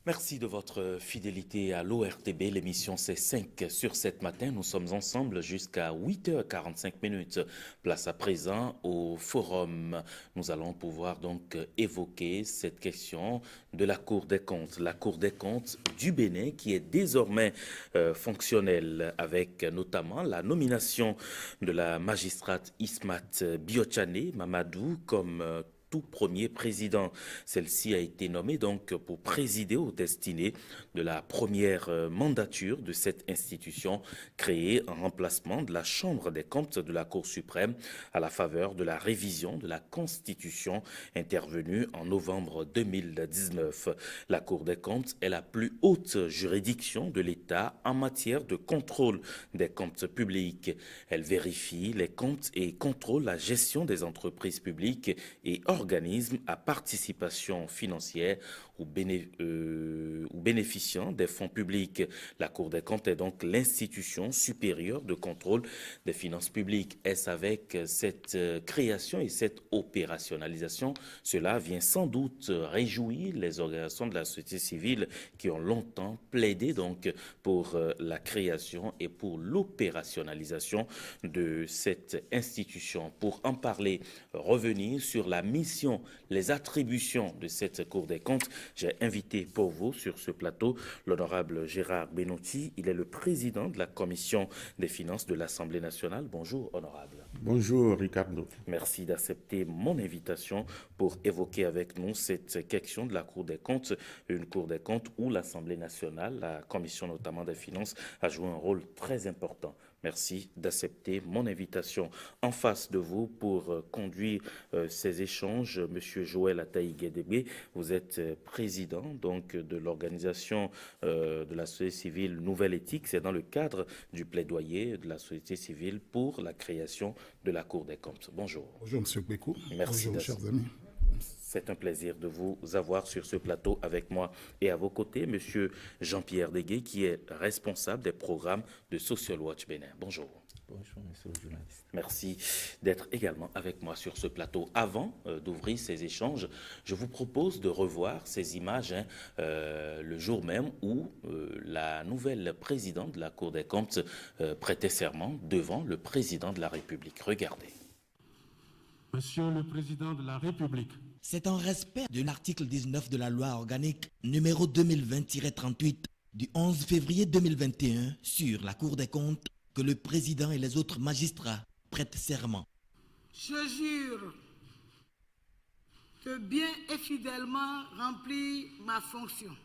Merci de votre fidélité à l'ORTB. L'émission c'est 5 sur 7 matin. Nous sommes ensemble jusqu'à 8h45. Place à présent au forum. Nous allons pouvoir donc évoquer cette question de la Cour des comptes. La Cour des comptes du Bénin qui est désormais fonctionnelle avec notamment la nomination de la magistrate Ismat Biochane Mamadou comme tout premier président. Celle-ci a été nommée donc pour présider aux destinées de la première mandature de cette institution créée en remplacement de la Chambre des comptes de la Cour suprême à la faveur de la révision de la Constitution intervenue en novembre 2019. La Cour des comptes est la plus haute juridiction de l'État en matière de contrôle des comptes publics. Elle vérifie les comptes et contrôle la gestion des entreprises publiques et organismes à participation financière ou bénéficiant des fonds publics. La Cour des comptes est donc l'institution supérieure de contrôle des finances publiques. Est-ce avec cette création et cette opérationnalisation, cela vient sans doute réjouir les organisations de la société civile qui ont longtemps plaidé donc pour la création et pour l'opérationnalisation de cette institution. Pour en parler, revenir sur la mission, les attributions de cette Cour des comptes, j'ai invité pour vous sur ce plateau l'honorable Gérard Benotti. Il est le président de la Commission des finances de l'Assemblée nationale. Bonjour, honorable. Bonjour, Ricardo. Merci d'accepter mon invitation pour évoquer avec nous cette question de la Cour des comptes, une Cour des comptes où l'Assemblée nationale, la Commission notamment des finances, a joué un rôle très important. Merci d'accepter mon invitation. En face de vous, pour conduire ces échanges, Monsieur Joël Ataï-Guédébé, vous êtes président donc de l'organisation de la société civile Nouvelle Éthique. C'est dans le cadre du plaidoyer de la société civile pour la création de la Cour des comptes. Bonjour. Bonjour, Monsieur Bécou. Merci. Bonjour, chers amis. C'est un plaisir de vous avoir sur ce plateau avec moi et à vos côtés, Monsieur Jean-Pierre Deguet, qui est responsable des programmes de Social Watch Bénin. Bonjour. Bonjour, monsieur le journaliste. Merci d'être également avec moi sur ce plateau. Avant d'ouvrir ces échanges, je vous propose de revoir ces images le jour même où la nouvelle présidente de la Cour des comptes prêtait serment devant le président de la République. Regardez. Monsieur le Président de la République, c'est en respect de l'article 19 de la loi organique numéro 2020-38 du 11 février 2021 sur la Cour des comptes que le président et les autres magistrats prêtent serment. Je jure de bien et fidèlement remplir ma fonction,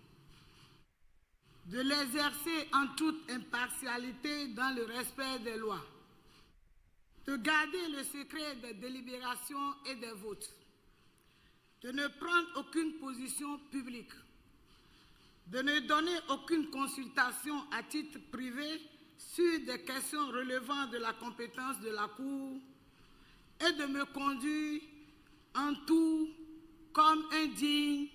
de l'exercer en toute impartialité dans le respect des lois, de garder le secret des délibérations et des votes, de ne prendre aucune position publique, de ne donner aucune consultation à titre privé sur des questions relevant de la compétence de la Cour et de me conduire en tout comme un digne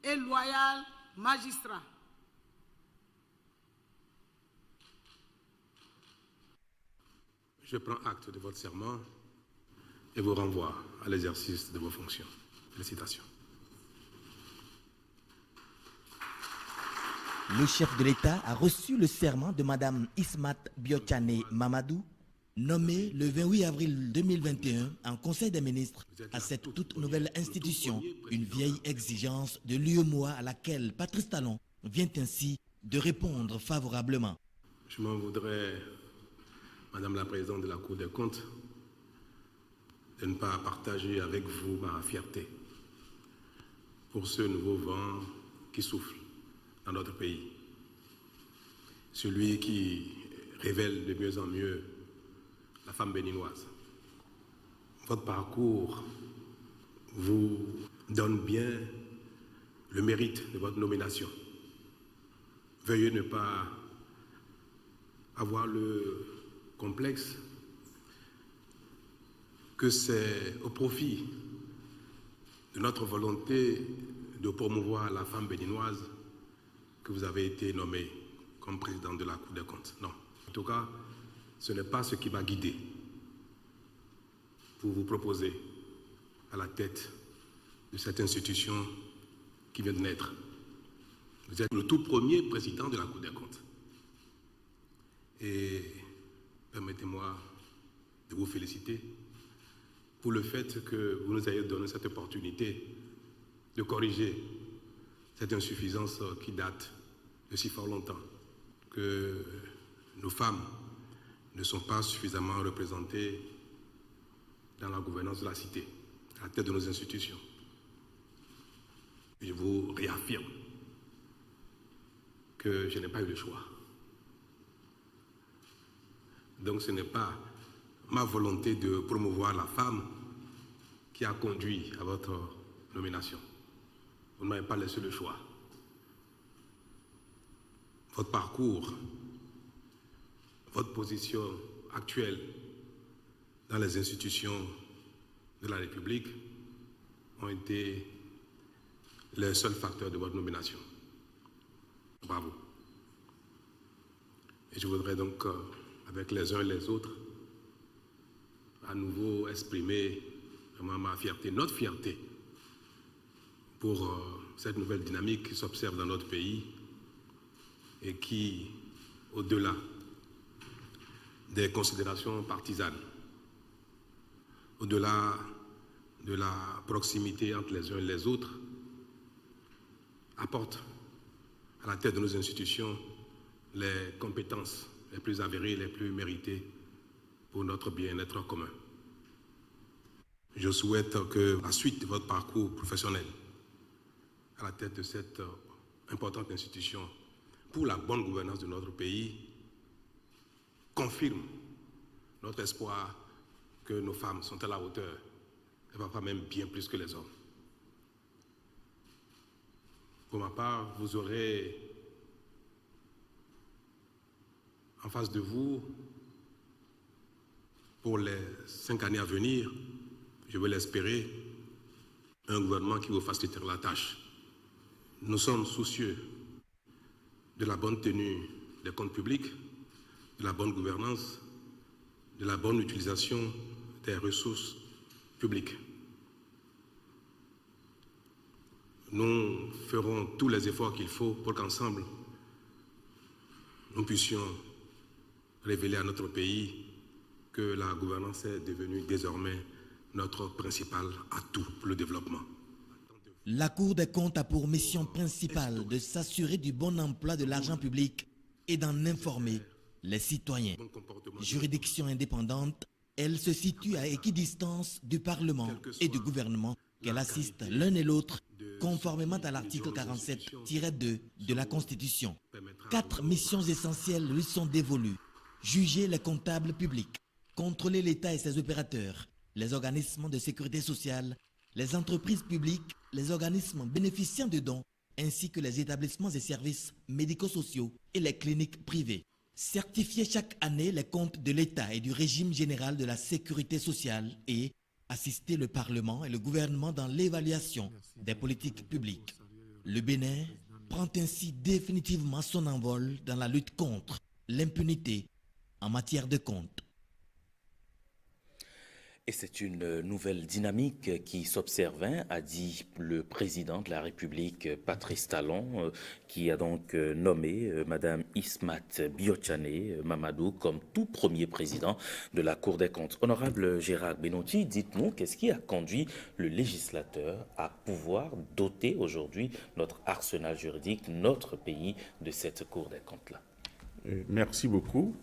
et loyal magistrat. je prends acte de votre serment et vous renvoie à l'exercice de vos fonctions. Félicitations. Le chef de l'État a reçu le serment de Madame Ismat Biochane Mamadou, nommée le 28 avril 2021 en Conseil des ministres à cette toute nouvelle institution, une vieille exigence de l'UEMOA à laquelle Patrice Talon vient ainsi de répondre favorablement. Je m'en voudrais, Madame la Présidente de la Cour des comptes, de ne pas partager avec vous ma fierté pour ce nouveau vent qui souffle dans notre pays. Celui qui révèle de mieux en mieux la femme béninoise. Votre parcours vous donne bien le mérite de votre nomination. Veuillez ne pas avoir le complexe que c'est au profit de notre volonté de promouvoir la femme béninoise que vous avez été nommé comme président de la Cour des comptes. Non. En tout cas, ce n'est pas ce qui m'a guidé pour vous proposer à la tête de cette institution qui vient de naître. Vous êtes le tout premier président de la Cour des comptes. Et permettez-moi de vous féliciter pour le fait que vous nous ayez donné cette opportunité de corriger cette insuffisance qui date de si fort longtemps, que nos femmes ne sont pas suffisamment représentées dans la gouvernance de la cité, à la tête de nos institutions. Je vous réaffirme que je n'ai pas eu le choix. Donc ce n'est pas ma volonté de promouvoir la femme qui a conduit à votre nomination. Vous ne m'avez pas laissé le choix. Votre parcours, votre position actuelle dans les institutions de la République ont été les seuls facteurs de votre nomination. Bravo. Et je voudrais donc, avec les uns et les autres, à nouveau exprimer vraiment ma fierté, notre fierté, pour cette nouvelle dynamique qui s'observe dans notre pays et qui, au-delà des considérations partisanes, au-delà de la proximité entre les uns et les autres, apporte à la tête de nos institutions les compétences les plus avérées, les plus méritées pour notre bien-être commun. Je souhaite que la suite de votre parcours professionnel à la tête de cette importante institution pour la bonne gouvernance de notre pays confirme notre espoir que nos femmes sont à la hauteur, et parfois même bien plus que les hommes. Pour ma part, vous aurez en face de vous, pour les 5 années à venir, je veux l'espérer, un gouvernement qui vous facilitera la tâche. Nous sommes soucieux de la bonne tenue des comptes publics, de la bonne gouvernance, de la bonne utilisation des ressources publiques. Nous ferons tous les efforts qu'il faut pour qu'ensemble, nous puissions révéler à notre pays que la gouvernance est devenue désormais notre principal atout pour le développement. La Cour des comptes a pour mission principale de s'assurer du bon emploi de l'argent public et d'en informer les citoyens. Juridiction indépendante, elle se situe à équidistance du Parlement et du gouvernement qu'elle assiste l'un et l'autre conformément à l'article 47-2 de la Constitution. 4 missions essentielles lui sont dévolues. Juger les comptables publics, contrôler l'État et ses opérateurs, les organismes de sécurité sociale, les entreprises publiques, les organismes bénéficiant de dons, ainsi que les établissements et services médico-sociaux et les cliniques privées. Certifier chaque année les comptes de l'État et du régime général de la sécurité sociale et assister le Parlement et le gouvernement dans l'évaluation des politiques publiques. Le Bénin prend ainsi définitivement son envol dans la lutte contre l'impunité en matière de comptes. Et c'est une nouvelle dynamique qui s'observe, a dit le président de la République, Patrice Talon, qui a donc nommé Madame Ismat Biotchane Mamadou comme tout premier président de la Cour des comptes. Honorable Gérard Benoîti, dites-nous, qu'est-ce qui a conduit le législateur à pouvoir doter aujourd'hui notre arsenal juridique, notre pays, de cette Cour des comptes-là? Merci beaucoup.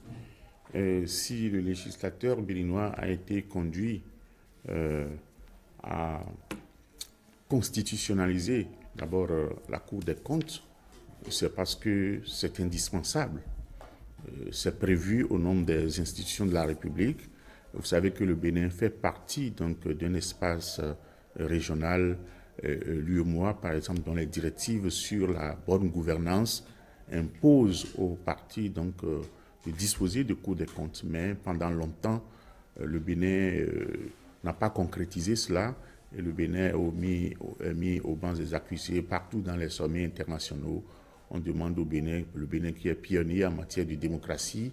Si le législateur béninois a été conduit à constitutionnaliser d'abord la Cour des comptes, c'est parce que c'est indispensable. C'est prévu au nom des institutions de la République. Vous savez que le Bénin fait partie donc d'un espace régional, l'UEMOA par exemple, dont les directives sur la bonne gouvernance imposent aux partis donc de disposer de Cour des comptes. Mais pendant longtemps, le Bénin n'a pas concrétisé cela et le Bénin est mis au banc des accusés partout dans les sommets internationaux. On demande au Bénin, le Bénin qui est pionnier en matière de démocratie,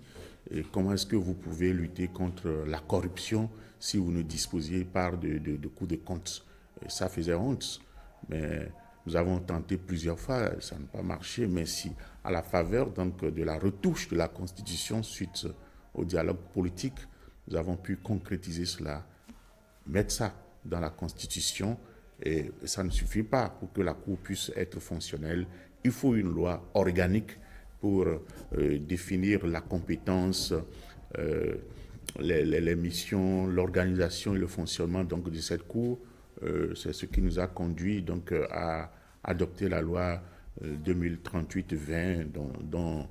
comment est-ce que vous pouvez lutter contre la corruption si vous ne disposiez pas de Cour des comptes. Ça faisait honte. Mais Nous avons tenté plusieurs fois, ça n'a pas marché, mais si à la faveur donc, de la retouche de la Constitution suite au dialogue politique, nous avons pu concrétiser cela, mettre ça dans la Constitution, et ça ne suffit pas pour que la Cour puisse être fonctionnelle. Il faut une loi organique pour définir la compétence, les missions, l'organisation et le fonctionnement donc, de cette Cour. C'est ce qui nous a conduit donc, à adopter la loi 2038-20 dont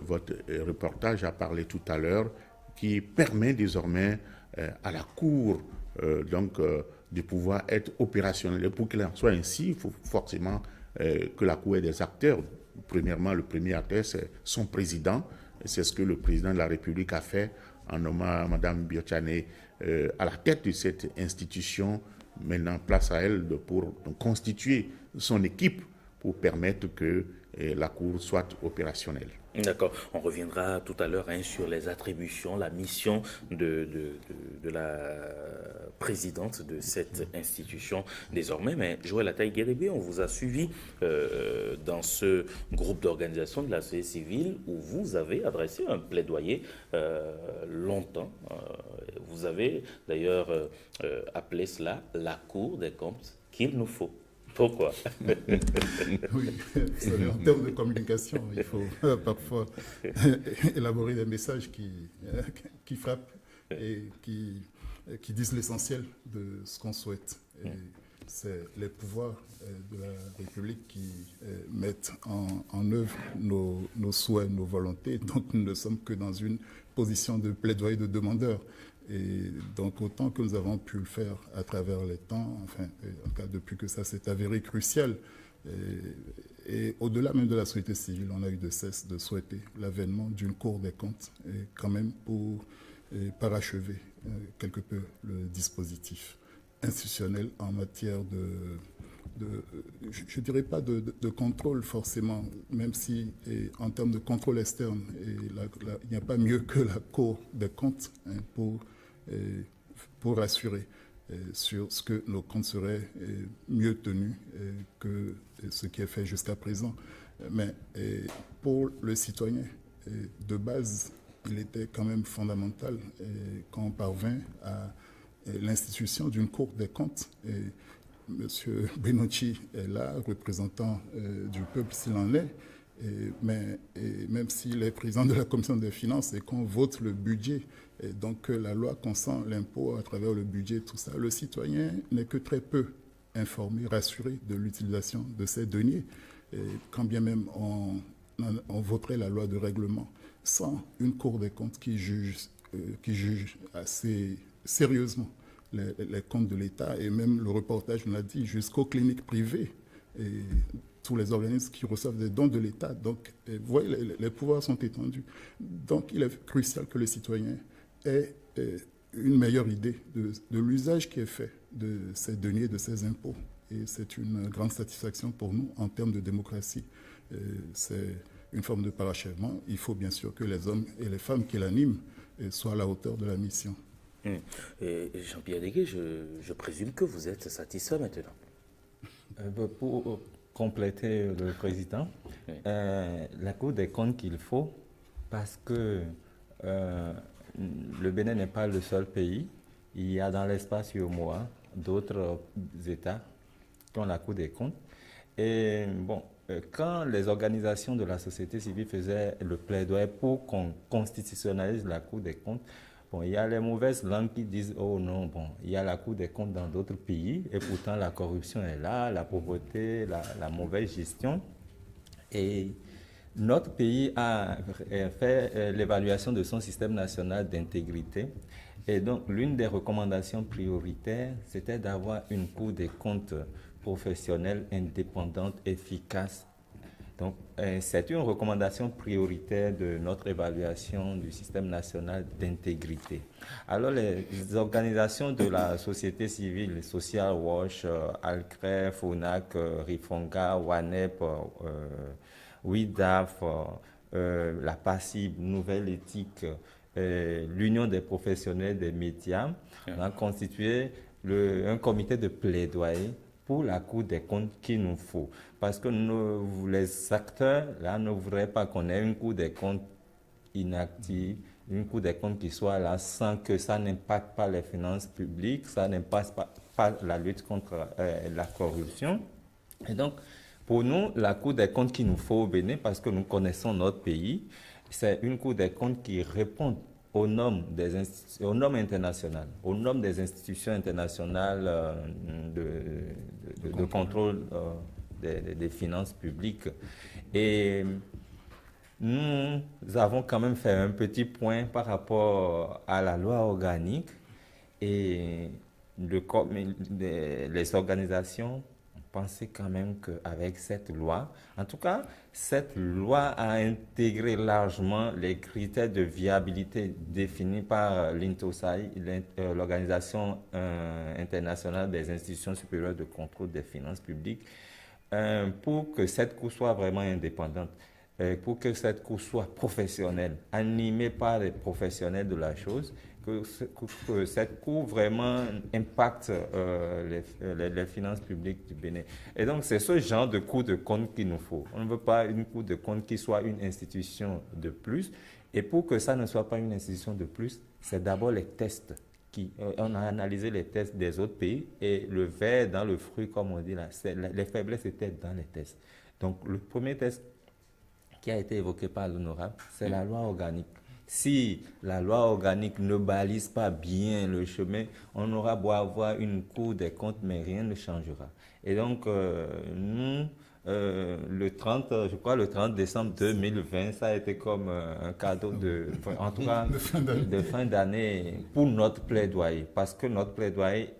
votre reportage a parlé tout à l'heure, qui permet désormais à la Cour de pouvoir être opérationnelle. Et pour qu'il en soit ainsi, il faut forcément que la Cour ait des acteurs. Premièrement, le premier acteur, c'est son président. C'est ce que le président de la République a fait en nommant Mme Biotchane à la tête de cette institution. Maintenant, place à elle pour constituer son équipe pour permettre que la Cour soit opérationnelle. D'accord. On reviendra tout à l'heure sur les attributions, la mission de la présidente de cette institution désormais. Mais Joël Ataï-Guérébé, on vous a suivi dans ce groupe d'organisation de la société civile où vous avez adressé un plaidoyer longtemps. Vous avez d'ailleurs appelé cela la Cour des comptes qu'il nous faut. Pourquoi? Oui, vous savez, en termes de communication, il faut parfois élaborer des messages qui frappent et qui disent l'essentiel de ce qu'on souhaite. Et c'est les pouvoirs de la République qui mettent en œuvre nos souhaits, nos volontés. Donc nous ne sommes que dans une position de plaidoyer de demandeur. Et donc, autant que nous avons pu le faire à travers les temps, enfin, en tout cas, depuis que ça s'est avéré crucial, et au-delà même de la société civile, on a eu de cesse de souhaiter l'avènement d'une Cour des comptes, et quand même pour parachever quelque peu le dispositif institutionnel en matière je ne dirais pas de contrôle forcément, même si en termes de contrôle externe, il n'y a pas mieux que la Cour des comptes pour rassurer sur ce que nos comptes seraient mieux tenus que ce qui est fait jusqu'à présent. Mais pour le citoyen, de base, il était quand même fondamental quand on parvint à l'institution d'une Cour des comptes. M. Benocci est là, représentant du peuple s'il en est, mais même s'il est président de la Commission des finances et qu'on vote le budget, et donc la loi consent l'impôt à travers le budget, tout ça, le citoyen n'est que très peu informé, rassuré de l'utilisation de ces deniers, et quand bien même on voterait la loi de règlement sans une Cour des comptes qui juge assez sérieusement les comptes de l'État, et même le reportage nous l'a dit, jusqu'aux cliniques privées et tous les organismes qui reçoivent des dons de l'État. Donc, vous voyez, les pouvoirs sont étendus. Donc, il est crucial que le citoyen ait une meilleure idée de l'usage qui est fait de ces deniers, de ces impôts. Et c'est une grande satisfaction pour nous en termes de démocratie. C'est une forme de parachèvement. Il faut bien sûr que les hommes et les femmes qui l'animent soient à la hauteur de la mission. Jean-Pierre Deguet, je présume que vous êtes satisfait maintenant. Pour compléter le président, oui. La Cour des comptes qu'il faut, parce que le Bénin n'est pas le seul pays. Il y a dans l'espace UEMOA d'autres États qui ont la Cour des comptes. Et bon, quand les organisations de la société civile faisaient le plaidoyer pour qu'on constitutionnalise la Cour des comptes, bon, il y a les mauvaises langues qui disent « Oh non, bon, il y a la Cour des comptes dans d'autres pays et pourtant la corruption est là, la pauvreté, la mauvaise gestion. » Et notre pays a fait l'évaluation de son système national d'intégrité. Et donc, l'une des recommandations prioritaires, c'était d'avoir une Cour des comptes professionnelle, indépendante, efficace. Donc, c'est une recommandation prioritaire de notre évaluation du système national d'intégrité. Alors, les organisations de la société civile, Social Watch, ALCRE, FONAC, RIFONGA, WANEP, WIDAF, la PACIB, Nouvelle Éthique, l'Union des professionnels des médias, on a constitué un comité de plaidoyer pour la Cour des comptes qu'il nous faut. Parce que les acteurs, là, ne voudraient pas qu'on ait une Cour des comptes inactive, une Cour des comptes qui soit là sans que ça n'impacte pas les finances publiques, ça n'impacte pas la lutte contre la corruption. Et donc, pour nous, la Cour des comptes qu'il nous faut au Bénin, parce que nous connaissons notre pays, c'est une Cour des comptes qui répond aux normes internationales, aux normes des institutions internationales de contrôle des finances publiques. Et nous avons quand même fait un petit point par rapport à la loi organique et les organisations pensaient quand même qu'avec cette loi, en tout cas, cette loi a intégré largement les critères de viabilité définis par l'INTOSAI, l'Organisation internationale des institutions supérieures de contrôle des finances publiques, pour que cette Cour soit vraiment indépendante, pour que cette Cour soit professionnelle, animée par les professionnels de la chose, que cette Cour vraiment impacte les finances publiques du Bénin. Et donc, c'est ce genre de Cour de compte qu'il nous faut. On ne veut pas une Cour de compte qui soit une institution de plus. Et pour que ça ne soit pas une institution de plus, c'est d'abord les tests. On a analysé les tests des autres pays et le verre dans le fruit, comme on dit là, les faiblesses étaient dans les tests. Donc, le premier test qui a été évoqué par l'honorable, c'est la loi organique. Si la loi organique ne balise pas bien le chemin, on aura beau avoir une Cour des comptes, mais rien ne changera. Et donc, nous, le 30 décembre 2020, ça a été comme un cadeau en tout cas, de fin d'année pour notre plaidoyer. Parce que notre plaidoyer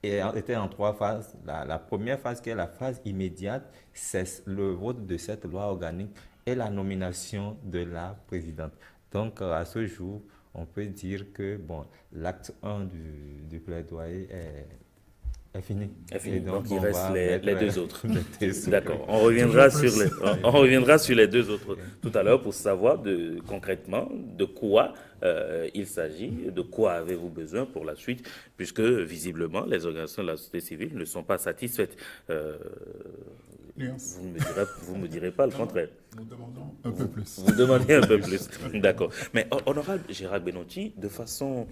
était en 3 phases. La première phase, qui est la phase immédiate, c'est le vote de cette loi organique et la nomination de la présidente. Donc, à ce jour, on peut dire que l'acte 1 du plaidoyer est fini. Donc, il reste les deux autres. D'accord. On reviendra sur les deux autres tout à l'heure pour savoir concrètement de quoi il s'agit, de quoi avez-vous besoin pour la suite, puisque visiblement, les organisations de la société civile ne sont pas satisfaites. Vous ne me direz pas le contraire. Nous demandons un peu plus. Vous demandez un peu plus. D'accord. Mais honorable Gérard Benoîti, de façon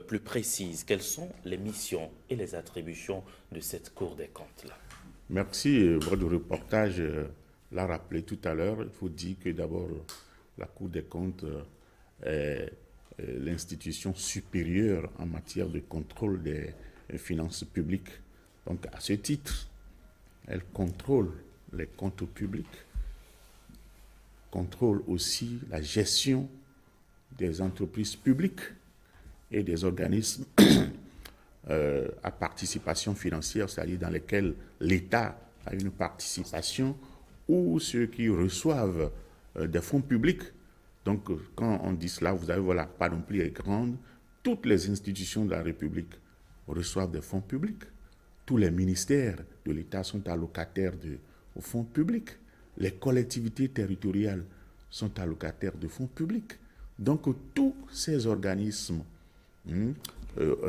plus précise, quelles sont les missions et les attributions de cette Cour des comptes-là? Merci. Votre reportage l'a rappelé tout à l'heure. Il faut dire que d'abord, la Cour des comptes est l'institution supérieure en matière de contrôle des finances publiques. Donc, à ce titre, elle contrôle les comptes publics, contrôle aussi la gestion des entreprises publiques et des organismes à participation financière, c'est-à-dire dans lesquels l'État a une participation, ou ceux qui reçoivent des fonds publics. Donc, quand on dit cela, vous avez, voilà, pas non plus grande, toutes les institutions de la République reçoivent des fonds publics. Tous les ministères de l'État sont allocataires aux fonds publics. Les collectivités territoriales sont allocataires de fonds publics. Donc, tous ces organismes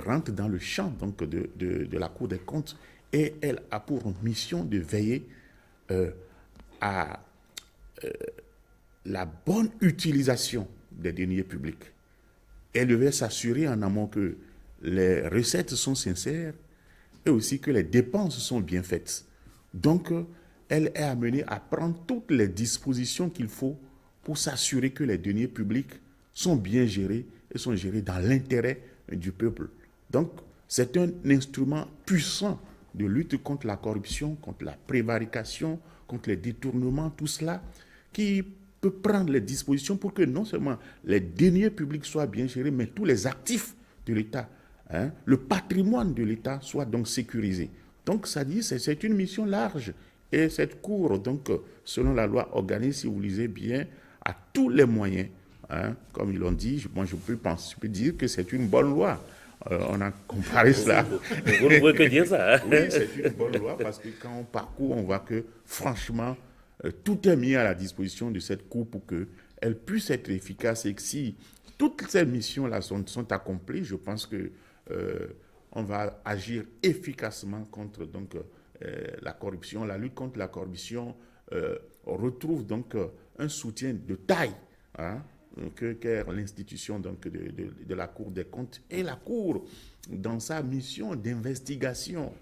rentrent dans le champ donc, de la Cour des comptes, et elle a pour mission de veiller à la bonne utilisation des deniers publics. Elle devait s'assurer en amont que les recettes sont sincères et aussi que les dépenses sont bien faites. Donc, elle est amenée à prendre toutes les dispositions qu'il faut pour s'assurer que les deniers publics sont bien gérés et sont gérés dans l'intérêt du peuple. Donc, c'est un instrument puissant de lutte contre la corruption, contre la prévarication, contre les détournements, tout cela, qui peut prendre les dispositions pour que non seulement les deniers publics soient bien gérés, mais tous les actifs de l'État, le patrimoine de l'État soit donc sécurisé. Donc, ça dit, c'est une mission large. Et cette Cour, donc, selon la loi organique, si vous lisez bien, a tous les moyens, comme ils l'ont dit, moi je peux dire que c'est une bonne loi. On a comparé cela. Vous ne pouvez que dire ça. Oui, c'est une bonne loi parce que quand on parcourt, on voit que franchement, tout est mis à la disposition de cette Cour pour qu'elle puisse être efficace, et que si toutes ces missions-là sont accomplies, je pense que on va agir efficacement contre donc, la corruption, la lutte contre la corruption retrouve donc un soutien de taille, hein, qu'est l'institution donc de la Cour des comptes. Et la Cour, dans sa mission d'investigation,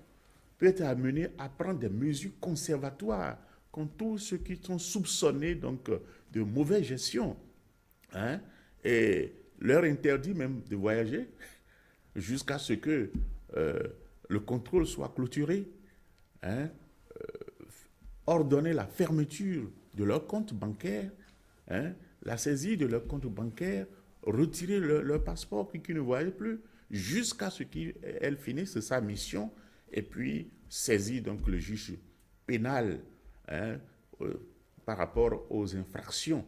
peut être amenée à prendre des mesures conservatoires contre tous ceux qui sont soupçonnés donc, de mauvaise gestion, hein, et leur interdit même de voyager jusqu'à ce que le contrôle soit clôturé, hein, ordonner la fermeture de leur compte bancaire, hein, la saisie de leur compte bancaire, retirer leur passeport, puis qu'ils ne voyaient plus, jusqu'à ce qu'elle finisse sa mission, et puis saisir donc le juge pénal, hein, par rapport aux infractions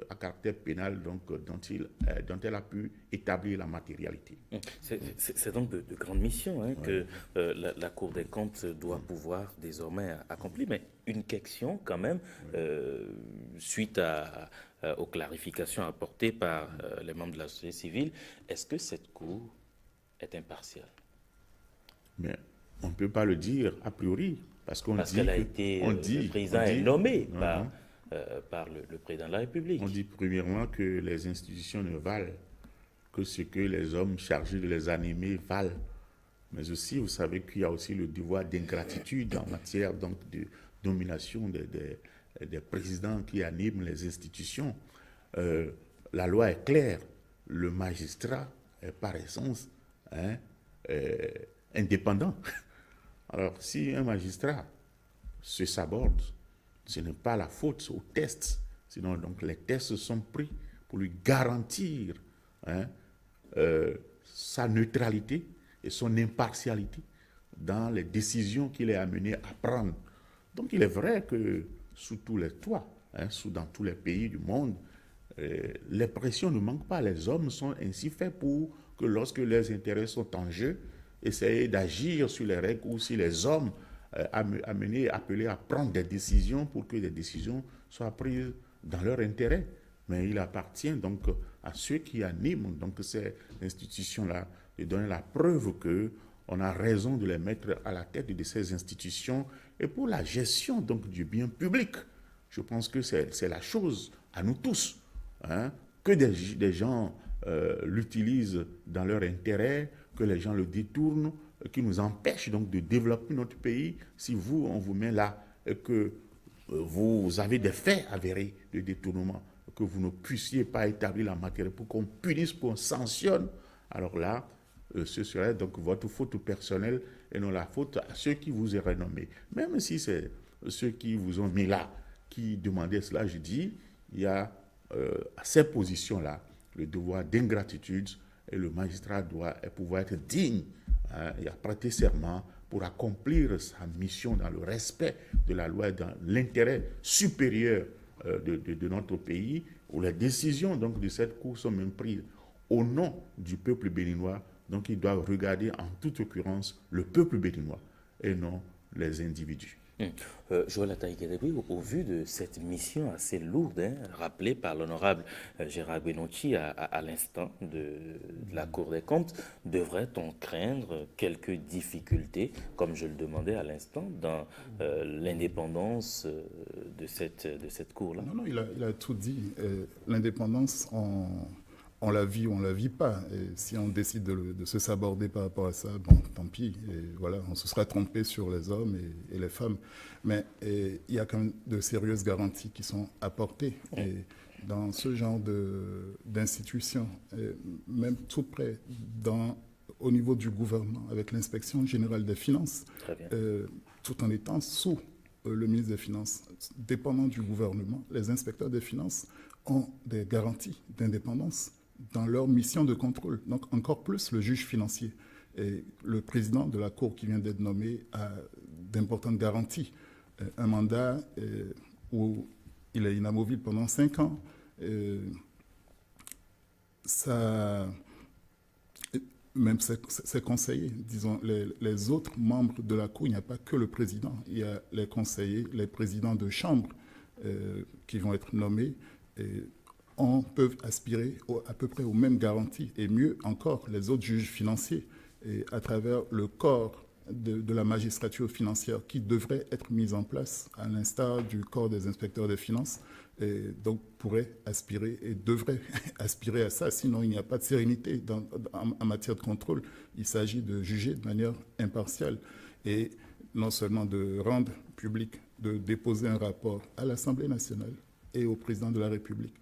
à caractère pénal donc, dont elle a pu établir la matérialité. C'est donc de grandes missions, hein, que la Cour des comptes doit pouvoir désormais accomplir. Mais une question quand même, suite aux clarifications apportées par les membres de la société civile, est-ce que cette Cour est impartiale? Mais on ne peut pas le dire a priori, parce qu'elle a été, le président est nommé par le président de la République. On dit premièrement que les institutions ne valent que ce que les hommes chargés de les animer valent. Mais aussi, vous savez qu'il y a aussi le devoir d'ingratitude en matière donc, de nomination des présidents qui animent les institutions. La loi est claire. Le magistrat est par essence indépendant. Alors, si un magistrat se saborde, ce n'est pas la faute aux tests. Sinon, donc, les tests sont pris pour lui garantir sa neutralité et son impartialité dans les décisions qu'il est amené à prendre. Donc, il est vrai que sous tous les toits, dans tous les pays du monde, les pressions ne manquent pas. Les hommes sont ainsi faits pour que lorsque leurs intérêts sont en jeu, essayer d'agir sur les règles ou si les hommes appelés à prendre des décisions pour que des décisions soient prises dans leur intérêt. Mais il appartient donc à ceux qui animent donc ces institutions-là de donner la preuve qu'on a raison de les mettre à la tête de ces institutions et pour la gestion donc du bien public. Je pense que c'est la chose à nous tous, hein, que des gens l'utilisent dans leur intérêt, que les gens le détournent, qui nous empêchent donc de développer notre pays. Si on vous met là et que vous avez des faits avérés de détournement, que vous ne puissiez pas établir la matière pour qu'on punisse, pour qu'on sanctionne, alors là, ce serait donc votre faute personnelle et non la faute à ceux qui vous auraient nommé. Même si c'est ceux qui vous ont mis là, qui demandaient cela, je dis, il y a à ces positions-là le devoir d'ingratitude et le magistrat doit pouvoir être digne et prêter serment pour accomplir sa mission dans le respect de la loi et dans l'intérêt supérieur de notre pays, où les décisions donc, de cette Cour sont même prises au nom du peuple béninois. Donc ils doivent regarder en toute occurrence le peuple béninois et non les individus. Joël Ataï-Guédébri, au vu de cette mission assez lourde, rappelée par l'honorable Gérard Benouchi à l'instant de la Cour des comptes, devrait-on craindre quelques difficultés, comme je le demandais à l'instant, dans l'indépendance de cette Cour-là? Non, il a tout dit. L'indépendance, on la vit ou on la vit pas. Et si on décide de se saborder par rapport à ça, bon, tant pis. Et voilà, on se sera trompé sur les hommes et les femmes. Mais il y a quand même de sérieuses garanties qui sont apportées. Et dans ce genre d'institutions, même tout près, au niveau du gouvernement, avec l'inspection générale des finances, tout en étant sous le ministre des Finances, dépendant du gouvernement, les inspecteurs des finances ont des garanties d'indépendance dans leur mission de contrôle. Donc encore plus le juge financier. Et le président de la Cour qui vient d'être nommé a d'importantes garanties. Un mandat où il est inamovible pendant 5 ans. Même ses conseillers, disons, les autres membres de la Cour, il n'y a pas que le président. Il y a les conseillers, les présidents de chambre qui vont être nommés. Peuvent aspirer à peu près aux mêmes garanties et mieux encore les autres juges financiers et à travers le corps de la magistrature financière qui devrait être mise en place à l'instar du corps des inspecteurs des finances, et donc pourrait aspirer et devrait aspirer à ça, sinon il n'y a pas de sérénité en matière de contrôle. Il s'agit de juger de manière impartiale et non seulement de rendre public, de déposer un rapport à l'Assemblée nationale et au président de la République.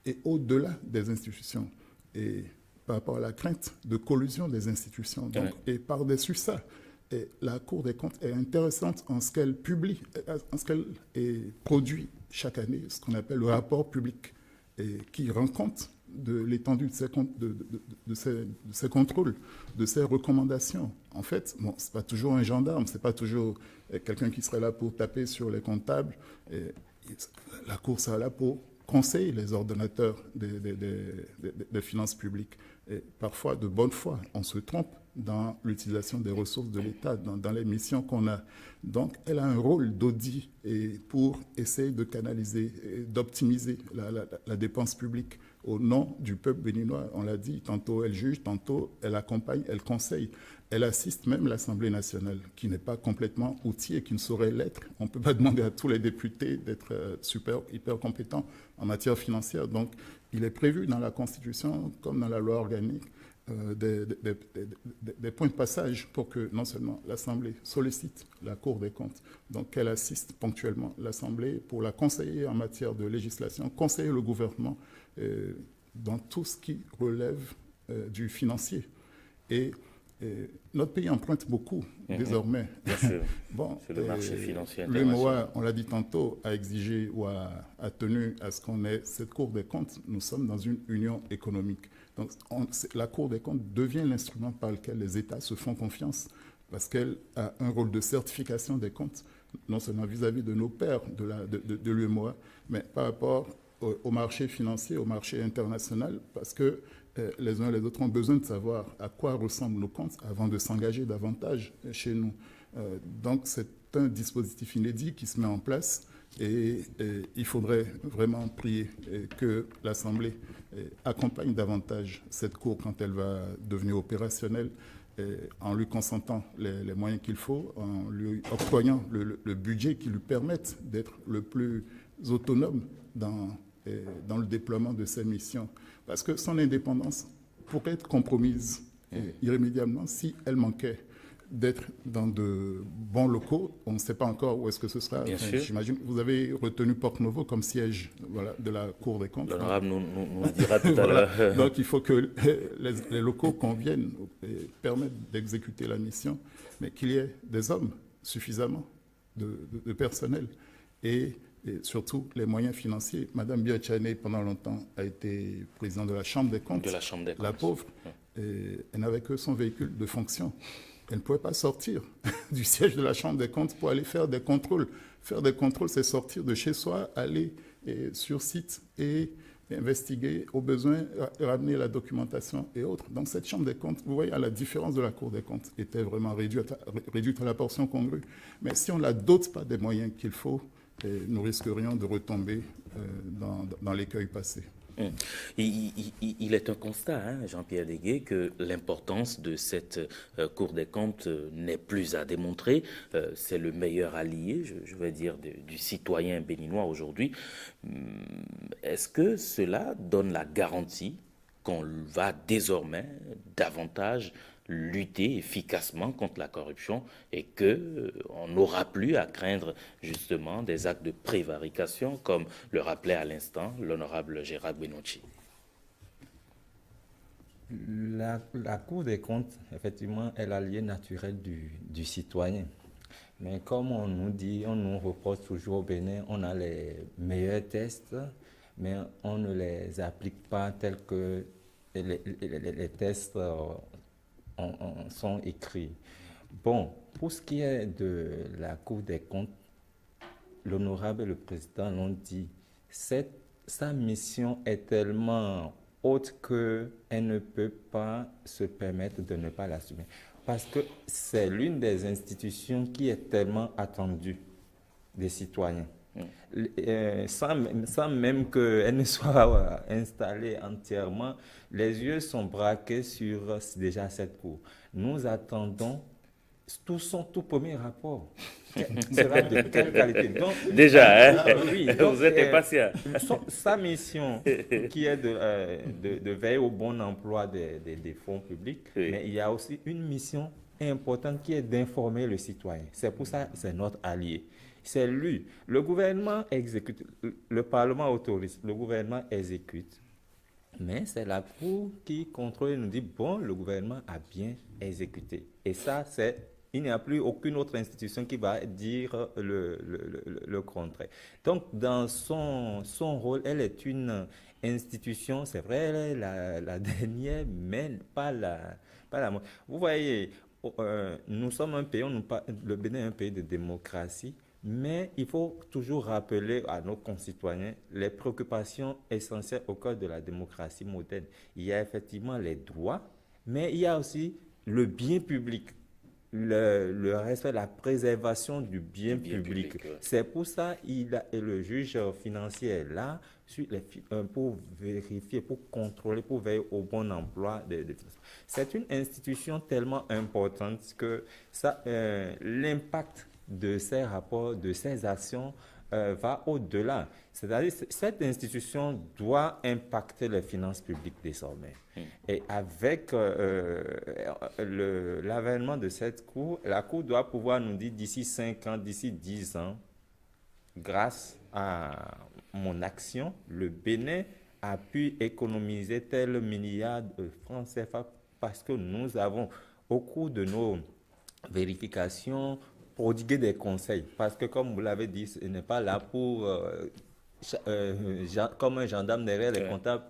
Et au-delà des institutions, et par rapport à la crainte de collusion des institutions, donc, et par-dessus ça, et la Cour des comptes est intéressante en ce qu'elle publie, en ce qu'elle produit chaque année, ce qu'on appelle le rapport public, et qui rend compte de l'étendue de ces contrôles, de ces recommandations. En fait, bon, ce n'est pas toujours un gendarme, ce n'est pas toujours quelqu'un qui serait là pour taper sur les comptables. Et la Cour sera là pour conseiller les ordonnateurs des finances publiques. Et parfois, de bonne foi, on se trompe dans l'utilisation des ressources de l'État, dans les missions qu'on a. Donc, elle a un rôle d'audit pour essayer de canaliser, d'optimiser la dépense publique au nom du peuple béninois. On l'a dit, tantôt elle juge, tantôt elle accompagne, elle conseille. Elle assiste même l'Assemblée nationale, qui n'est pas complètement outillée, qui ne saurait l'être. On ne peut pas demander à tous les députés d'être hyper compétents en matière financière. Donc, il est prévu dans la Constitution, comme dans la loi organique, des points de passage pour que non seulement l'Assemblée sollicite la Cour des comptes, donc qu'elle assiste ponctuellement l'Assemblée pour la conseiller en matière de législation, conseiller le gouvernement dans tout ce qui relève du financier. Et notre pays emprunte beaucoup désormais. Bien sûr. Bon, sur le marché financier le international. MOA, on l'a dit tantôt, a exigé ou a tenu à ce qu'on ait cette Cour des comptes. Nous sommes dans une union économique. Donc la Cour des comptes devient l'instrument par lequel les États se font confiance parce qu'elle a un rôle de certification des comptes, non seulement vis-à-vis de nos pairs de l'UEMOA, mais par rapport au marché financier, au marché international, parce que les uns et les autres ont besoin de savoir à quoi ressemblent nos comptes avant de s'engager davantage chez nous. Donc c'est un dispositif inédit qui se met en place et il faudrait vraiment prier que l'Assemblée accompagne davantage cette Cour quand elle va devenir opérationnelle, en lui consentant les moyens qu'il faut, en lui octroyant le budget qui lui permette d'être le plus autonome dans le déploiement de ses missions. Parce que son indépendance pourrait être compromise irrémédiablement si elle manquait d'être dans de bons locaux. On ne sait pas encore où est-ce que ce sera. Bien sûr. J'imagine que vous avez retenu Porte-Novo comme siège de la Cour des comptes. L'honorable nous le dira tout à l'heure. Donc il faut que les locaux conviennent et permettent d'exécuter la mission, mais qu'il y ait des hommes suffisamment de personnel et surtout les moyens financiers. Madame Biachane, pendant longtemps, a été présidente de la Chambre des comptes. De la Chambre des comptes. La pauvre, elle n'avait que son véhicule de fonction. Elle ne pouvait pas sortir du siège de la Chambre des comptes pour aller faire des contrôles. Faire des contrôles, c'est sortir de chez soi, aller sur site et investiguer, au besoin, ramener la documentation et autres. Donc cette Chambre des comptes, vous voyez, à la différence de la Cour des comptes, était vraiment réduite à la portion congrue. Mais si on ne la dote pas des moyens qu'il faut, nous risquerions de retomber dans l'écueil passé. Il est un constat, Jean-Pierre Deguet, que l'importance de cette Cour des comptes n'est plus à démontrer. C'est le meilleur allié, je vais dire, du citoyen béninois aujourd'hui. Est-ce que cela donne la garantie qu'on va désormais davantage lutter efficacement contre la corruption et qu'on n'aura plus à craindre justement des actes de prévarication, comme le rappelait à l'instant l'honorable Gérard Benouchi? La Cour des comptes, effectivement, est l'allié naturel du citoyen. Mais comme on nous dit, on nous reproche toujours au Bénin, on a les meilleurs tests, mais on ne les applique pas tels que les tests sont écrits. Bon, pour ce qui est de la Cour des comptes, l'honorable et le président l'ont dit, sa mission est tellement haute qu'elle ne peut pas se permettre de ne pas l'assumer. Parce que c'est l'une des institutions qui est tellement attendue des citoyens. Sans même qu'elle ne soit installée entièrement, les yeux sont braqués sur déjà cette cour. Nous attendons son tout premier rapport sera de quelle qualité? Donc, déjà, hein? oui, Vous êtes impatient. Sa mission, qui est de veiller au bon emploi des fonds publics, Oui. mais il y a aussi une mission importante qui est d'informer le citoyen. C'est pour ça que c'est notre allié. C'est lui. Le gouvernement exécute, le Parlement autorise, le gouvernement exécute. Mais c'est la Cour qui contrôle et nous dit, bon, le gouvernement a bien exécuté. Et ça, il n'y a plus aucune autre institution qui va dire le contraire. Donc, dans son rôle, elle est une institution, c'est vrai, elle est la dernière, mais pas la moindre. Vous voyez, nous sommes un pays, le Bénin est un pays de démocratie, mais il faut toujours rappeler à nos concitoyens les préoccupations essentielles au cœur de la démocratie moderne. Il y a effectivement les droits, mais il y a aussi le bien public, le respect, la préservation du bien public. Ouais. C'est pour ça et le juge financier est là pour vérifier, pour contrôler, pour veiller au bon emploi des finances. C'est une institution tellement importante que l'impact de ces rapports, de ces actions, va au-delà. C'est-à-dire que cette institution doit impacter les finances publiques désormais. Et avec l'avènement de cette Cour, la Cour doit pouvoir nous dire d'ici 5 ans, d'ici 10 ans, grâce à mon action, le Bénin a pu économiser tel milliard de francs CFA parce que nous avons, au cours de nos vérifications, prodigué des conseils. Parce que, comme vous l'avez dit, ce n'est pas là pour, comme un gendarme derrière les comptables,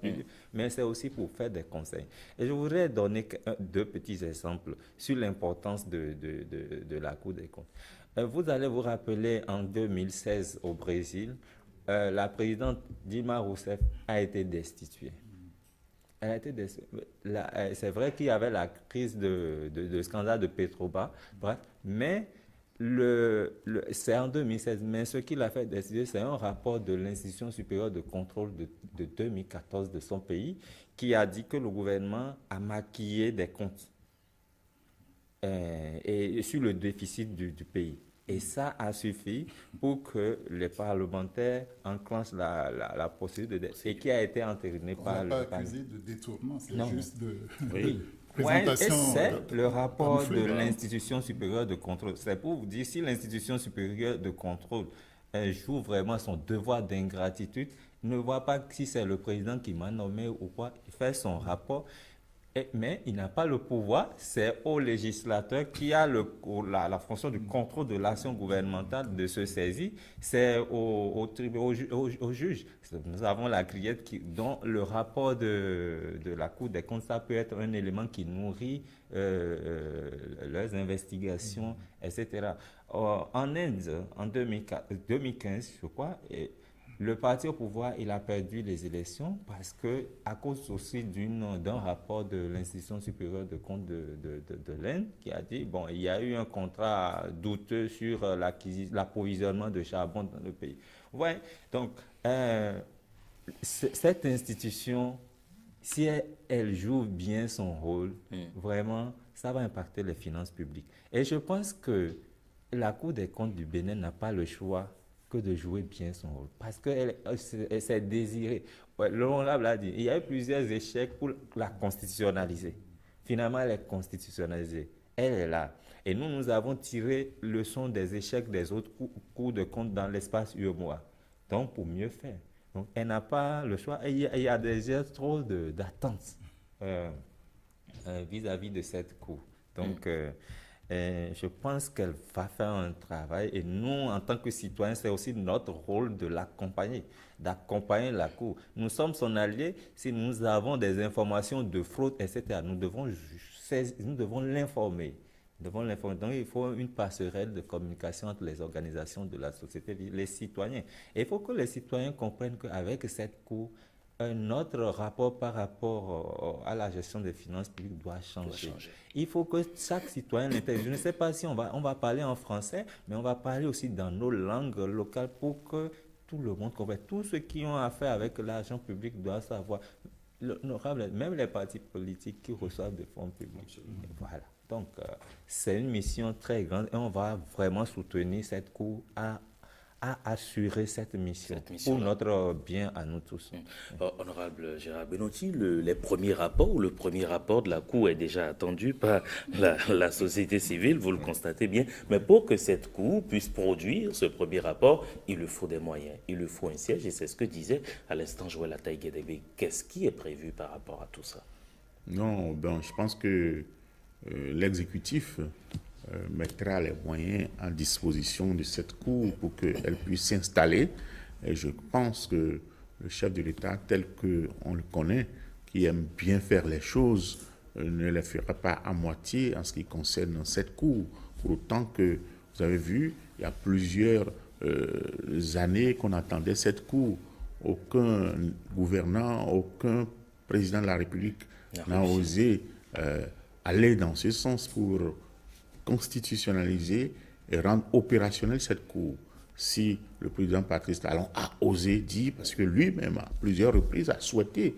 mais c'est aussi pour faire des conseils. Et je voudrais donner 2 petits exemples sur l'importance de la Cour des comptes. Vous allez vous rappeler, en 2016, au Brésil, la présidente Dilma Rousseff a été destituée. Elle a été destituée. C'est vrai qu'il y avait la crise de scandale de Petrobras, bref, mais c'est en 2016, mais ce qui l'a fait décider, c'est un rapport de l'Institution supérieure de contrôle de 2014 de son pays qui a dit que le gouvernement a maquillé des comptes et sur le déficit du pays. Et ça a suffi pour que les parlementaires enclenchent la procédure et qui a été entérinée par le... On n'a pas accusé de détournement, c'est juste de... Oui. présentation. C'est le rapport de l'Institution supérieure de contrôle. C'est pour vous dire, si l'Institution supérieure de contrôle joue vraiment son devoir d'ingratitude, ne voit pas si c'est le président qui m'a nommé ou quoi, il fait son rapport. Mais il n'a pas le pouvoir, c'est au législateur qui a la fonction du contrôle de l'action gouvernementale de se saisir, c'est au juge. Nous avons la criette dont le rapport de la Cour des comptes, ça peut être un élément qui nourrit leurs investigations, etc. En Inde, en 2015, je crois, le parti au pouvoir, il a perdu les élections parce que, à cause aussi d'un rapport de l'Institution supérieure de comptes de l'Inde qui a dit, bon, il y a eu un contrat douteux sur l'approvisionnement de charbon dans le pays. Ouais, donc, cette institution, si elle joue bien son rôle, vraiment, ça va impacter les finances publiques. Et je pense que la Cour des comptes du Bénin n'a pas le choix que de jouer bien son rôle. Parce qu'elle s'est désirée. Ouais, l'honorable a dit, il y a eu plusieurs échecs pour la constitutionnaliser. Finalement, elle est constitutionnalisée. Elle est là. Et nous avons tiré leçon des échecs des autres cours de compte dans l'espace UEMOA. Donc, pour mieux faire. Donc, elle n'a pas le choix. Et il y a déjà trop d'attentes vis-à-vis de cette cour. Donc, je pense qu'elle va faire un travail et nous, en tant que citoyens, c'est aussi notre rôle de l'accompagner, d'accompagner la Cour. Nous sommes son allié. Si nous avons des informations de fraude, etc., nous devons l'informer. Donc, il faut une passerelle de communication entre les organisations de la société, les citoyens. Et il faut que les citoyens comprennent qu'avec cette Cour, notre rapport par rapport à la gestion des finances publiques doit changer. Il faut que chaque citoyen l'intègre. Je ne sais pas si on va parler en français, mais on va parler aussi dans nos langues locales pour que tout le monde comprenne. Tous ceux qui ont affaire avec l'argent public doivent savoir. Même les partis politiques qui reçoivent des fonds publics. Voilà. Donc, c'est une mission très grande et on va vraiment soutenir cette Cour à assurer cette mission pour notre bien à nous tous. Honorable Gérard Benoîti, les premiers rapports, le premier rapport de la Cour est déjà attendu par la société civile, vous le constatez bien. Mais pour que cette Cour puisse produire ce premier rapport, il lui faut des moyens, il lui faut un siège. Et c'est ce que disait à l'instant Joël Ataï-Guédébé. Qu'est-ce qui est prévu par rapport à tout ça? Non, je pense que l'exécutif mettra les moyens en disposition de cette Cour pour qu'elle puisse s'installer. Et je pense que le chef de l'État, tel qu'on le connaît, qui aime bien faire les choses, ne les fera pas à moitié en ce qui concerne cette Cour. Pour autant que, vous avez vu, il y a plusieurs années qu'on attendait cette Cour. Aucun gouvernant, aucun président de la République n'a osé aller dans ce sens pour constitutionnaliser et rendre opérationnelle cette Cour. Si le président Patrice Talon a osé dire, parce que lui-même à plusieurs reprises a souhaité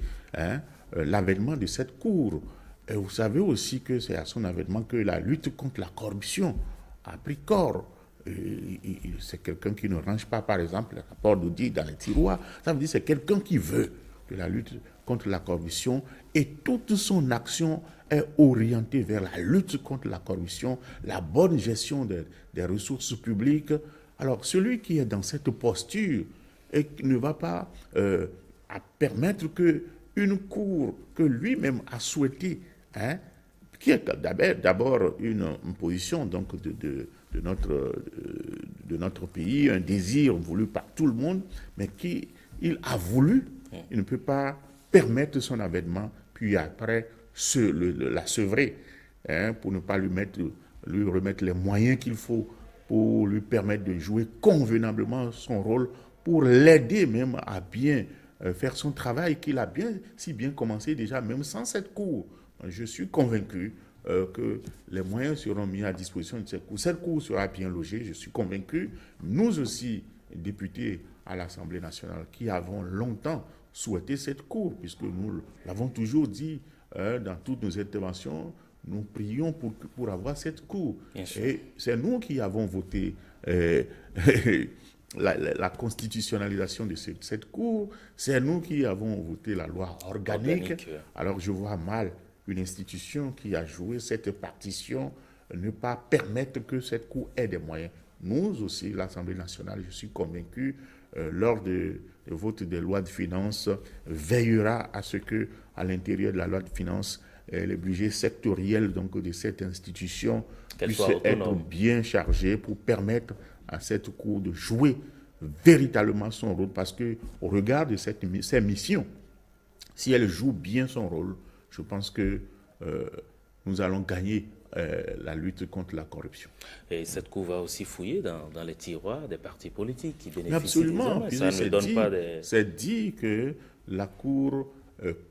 l'avènement de cette Cour. Et vous savez aussi que c'est à son avènement que la lutte contre la corruption a pris corps. C'est quelqu'un qui ne range pas, par exemple, le rapport d'audit dans les tiroirs. Ça veut dire que c'est quelqu'un qui veut que la lutte contre la corruption et toute son action est orientée vers la lutte contre la corruption, la bonne gestion des ressources publiques. Alors, celui qui est dans cette posture et qui ne va pas permettre qu'une Cour que lui-même a souhaité, qui est d'abord une position donc, de notre pays, un désir voulu par tout le monde, mais qu'il a voulu, il ne peut pas permettre son avènement, puis après la sevrer, pour ne pas lui remettre les moyens qu'il faut pour lui permettre de jouer convenablement son rôle, pour l'aider même à bien faire son travail qu'il a si bien commencé déjà, même sans cette Cour. Je suis convaincu que les moyens seront mis à disposition de cette Cour. Cette Cour sera bien logée, je suis convaincu. Nous aussi, députés à l'Assemblée nationale, qui avons longtemps souhaité cette Cour, puisque nous l'avons toujours dit dans toutes nos interventions, nous prions pour avoir cette Cour. Et c'est nous qui avons voté la constitutionnalisation de cette Cour, c'est nous qui avons voté la loi organique. Alors je vois mal une institution qui a joué cette partition ne pas permettre que cette Cour ait des moyens. Nous aussi, l'Assemblée nationale, je suis convaincu, lors de vote des lois de finances, veillera à ce que, à l'intérieur de la loi de finances, les budgets sectoriels donc, de cette institution puissent être bien chargés pour permettre à cette Cour de jouer véritablement son rôle. Parce qu'au regard de ces missions, si elle joue bien son rôle, je pense que nous allons gagner la lutte contre la corruption. Et cette Cour va aussi fouiller dans les tiroirs des partis politiques qui bénéficient absolument. des hommes. Ça ne donne pas des... C'est dit que la Cour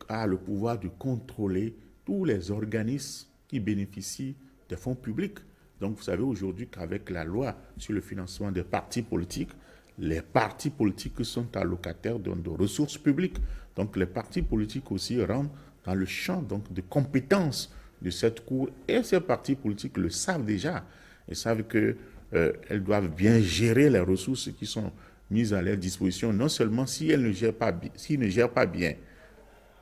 a le pouvoir de contrôler tous les organismes qui bénéficient des fonds publics. Donc vous savez aujourd'hui qu'avec la loi sur le financement des partis politiques, les partis politiques sont allocataires de ressources publiques. Donc les partis politiques aussi rentrent dans le champ donc, de compétences de cette Cour. Et ces partis politiques le savent déjà. Ils savent qu'elles doivent bien gérer les ressources qui sont mises à leur disposition. Non seulement si elles ne gèrent pas bien.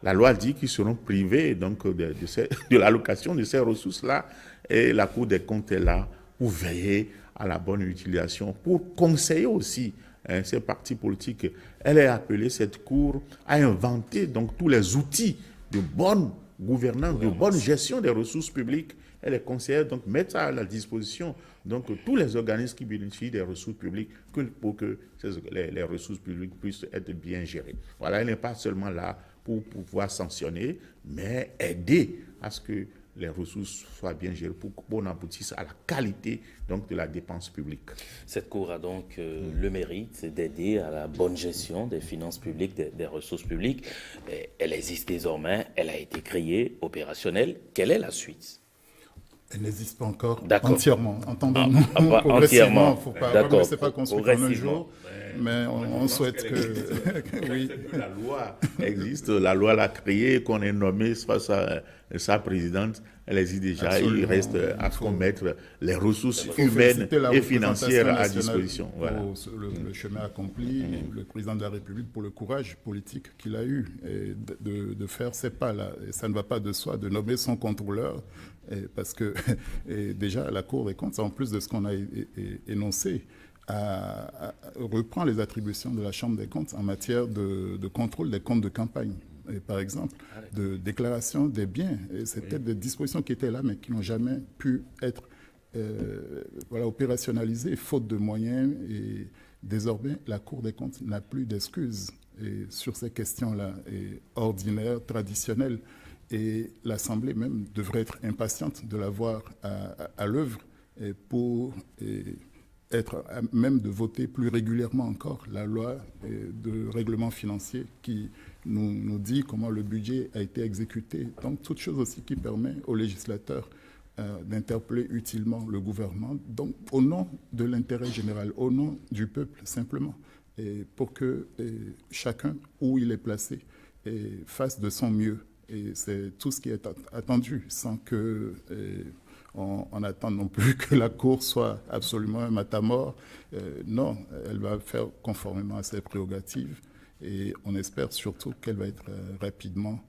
La loi dit qu'ils seront privés donc, de l'allocation de ces ressources-là. Et la Cour des comptes est là pour veiller à la bonne utilisation, pour conseiller aussi ces partis politiques. Elle est appelée, cette Cour, à inventer donc, tous les outils de bonne gouvernance, de bonne gestion des ressources publiques. Elle est conseillère, donc mettre à la disposition donc, tous les organismes qui bénéficient des ressources publiques pour que les ressources publiques puissent être bien gérées. Voilà, elle n'est pas seulement là pour pouvoir sanctionner, mais aider à ce que les ressources soient bien gérées pour qu'on aboutisse à la qualité donc, de la dépense publique. Cette Cour a donc le mérite d'aider à la bonne gestion des finances publiques, des ressources publiques. Elle existe désormais, elle a été créée, opérationnelle. Quelle est la suite? Elle n'existe pas encore entièrement. Entendons-nous entièrement. Il ne faut pas c'est pas construit en un jour, mais on souhaite que... oui. La loi existe, la loi l'a créée, qu'on ait nommé face à sa présidente, elle existe déjà. Absolument. Il reste à ce qu'on mette les ressources Il faut humaines féliciter la et financières à représentation disposition. Voilà. pour le chemin accompli, le président de la République pour le courage politique qu'il a eu et de faire ces pas-là. Et ça ne va pas de soi de nommer son contrôleur, parce que déjà la Cour des comptes, en plus de ce qu'on a énoncé, reprend les attributions de la Chambre des comptes en matière de contrôle des comptes de campagne. Et par exemple, de déclaration des biens. C'était des dispositions qui étaient là, mais qui n'ont jamais pu être opérationnalisées, faute de moyens. Et désormais, la Cour des comptes n'a plus d'excuses sur ces questions-là, ordinaires, traditionnelles. Et l'Assemblée même devrait être impatiente de la voir à l'œuvre pour être à même de voter plus régulièrement encore la loi de règlement financier qui nous dit comment le budget a été exécuté. Donc, toute chose aussi qui permet aux législateurs d'interpeller utilement le gouvernement, donc au nom de l'intérêt général, au nom du peuple simplement, et pour que chacun, où il est placé, fasse de son mieux. Et c'est tout ce qui est attendu, sans que on attend non plus que la Cour soit absolument un matamor. Non, elle va faire conformément à ses prérogatives et on espère surtout qu'elle va être rapidement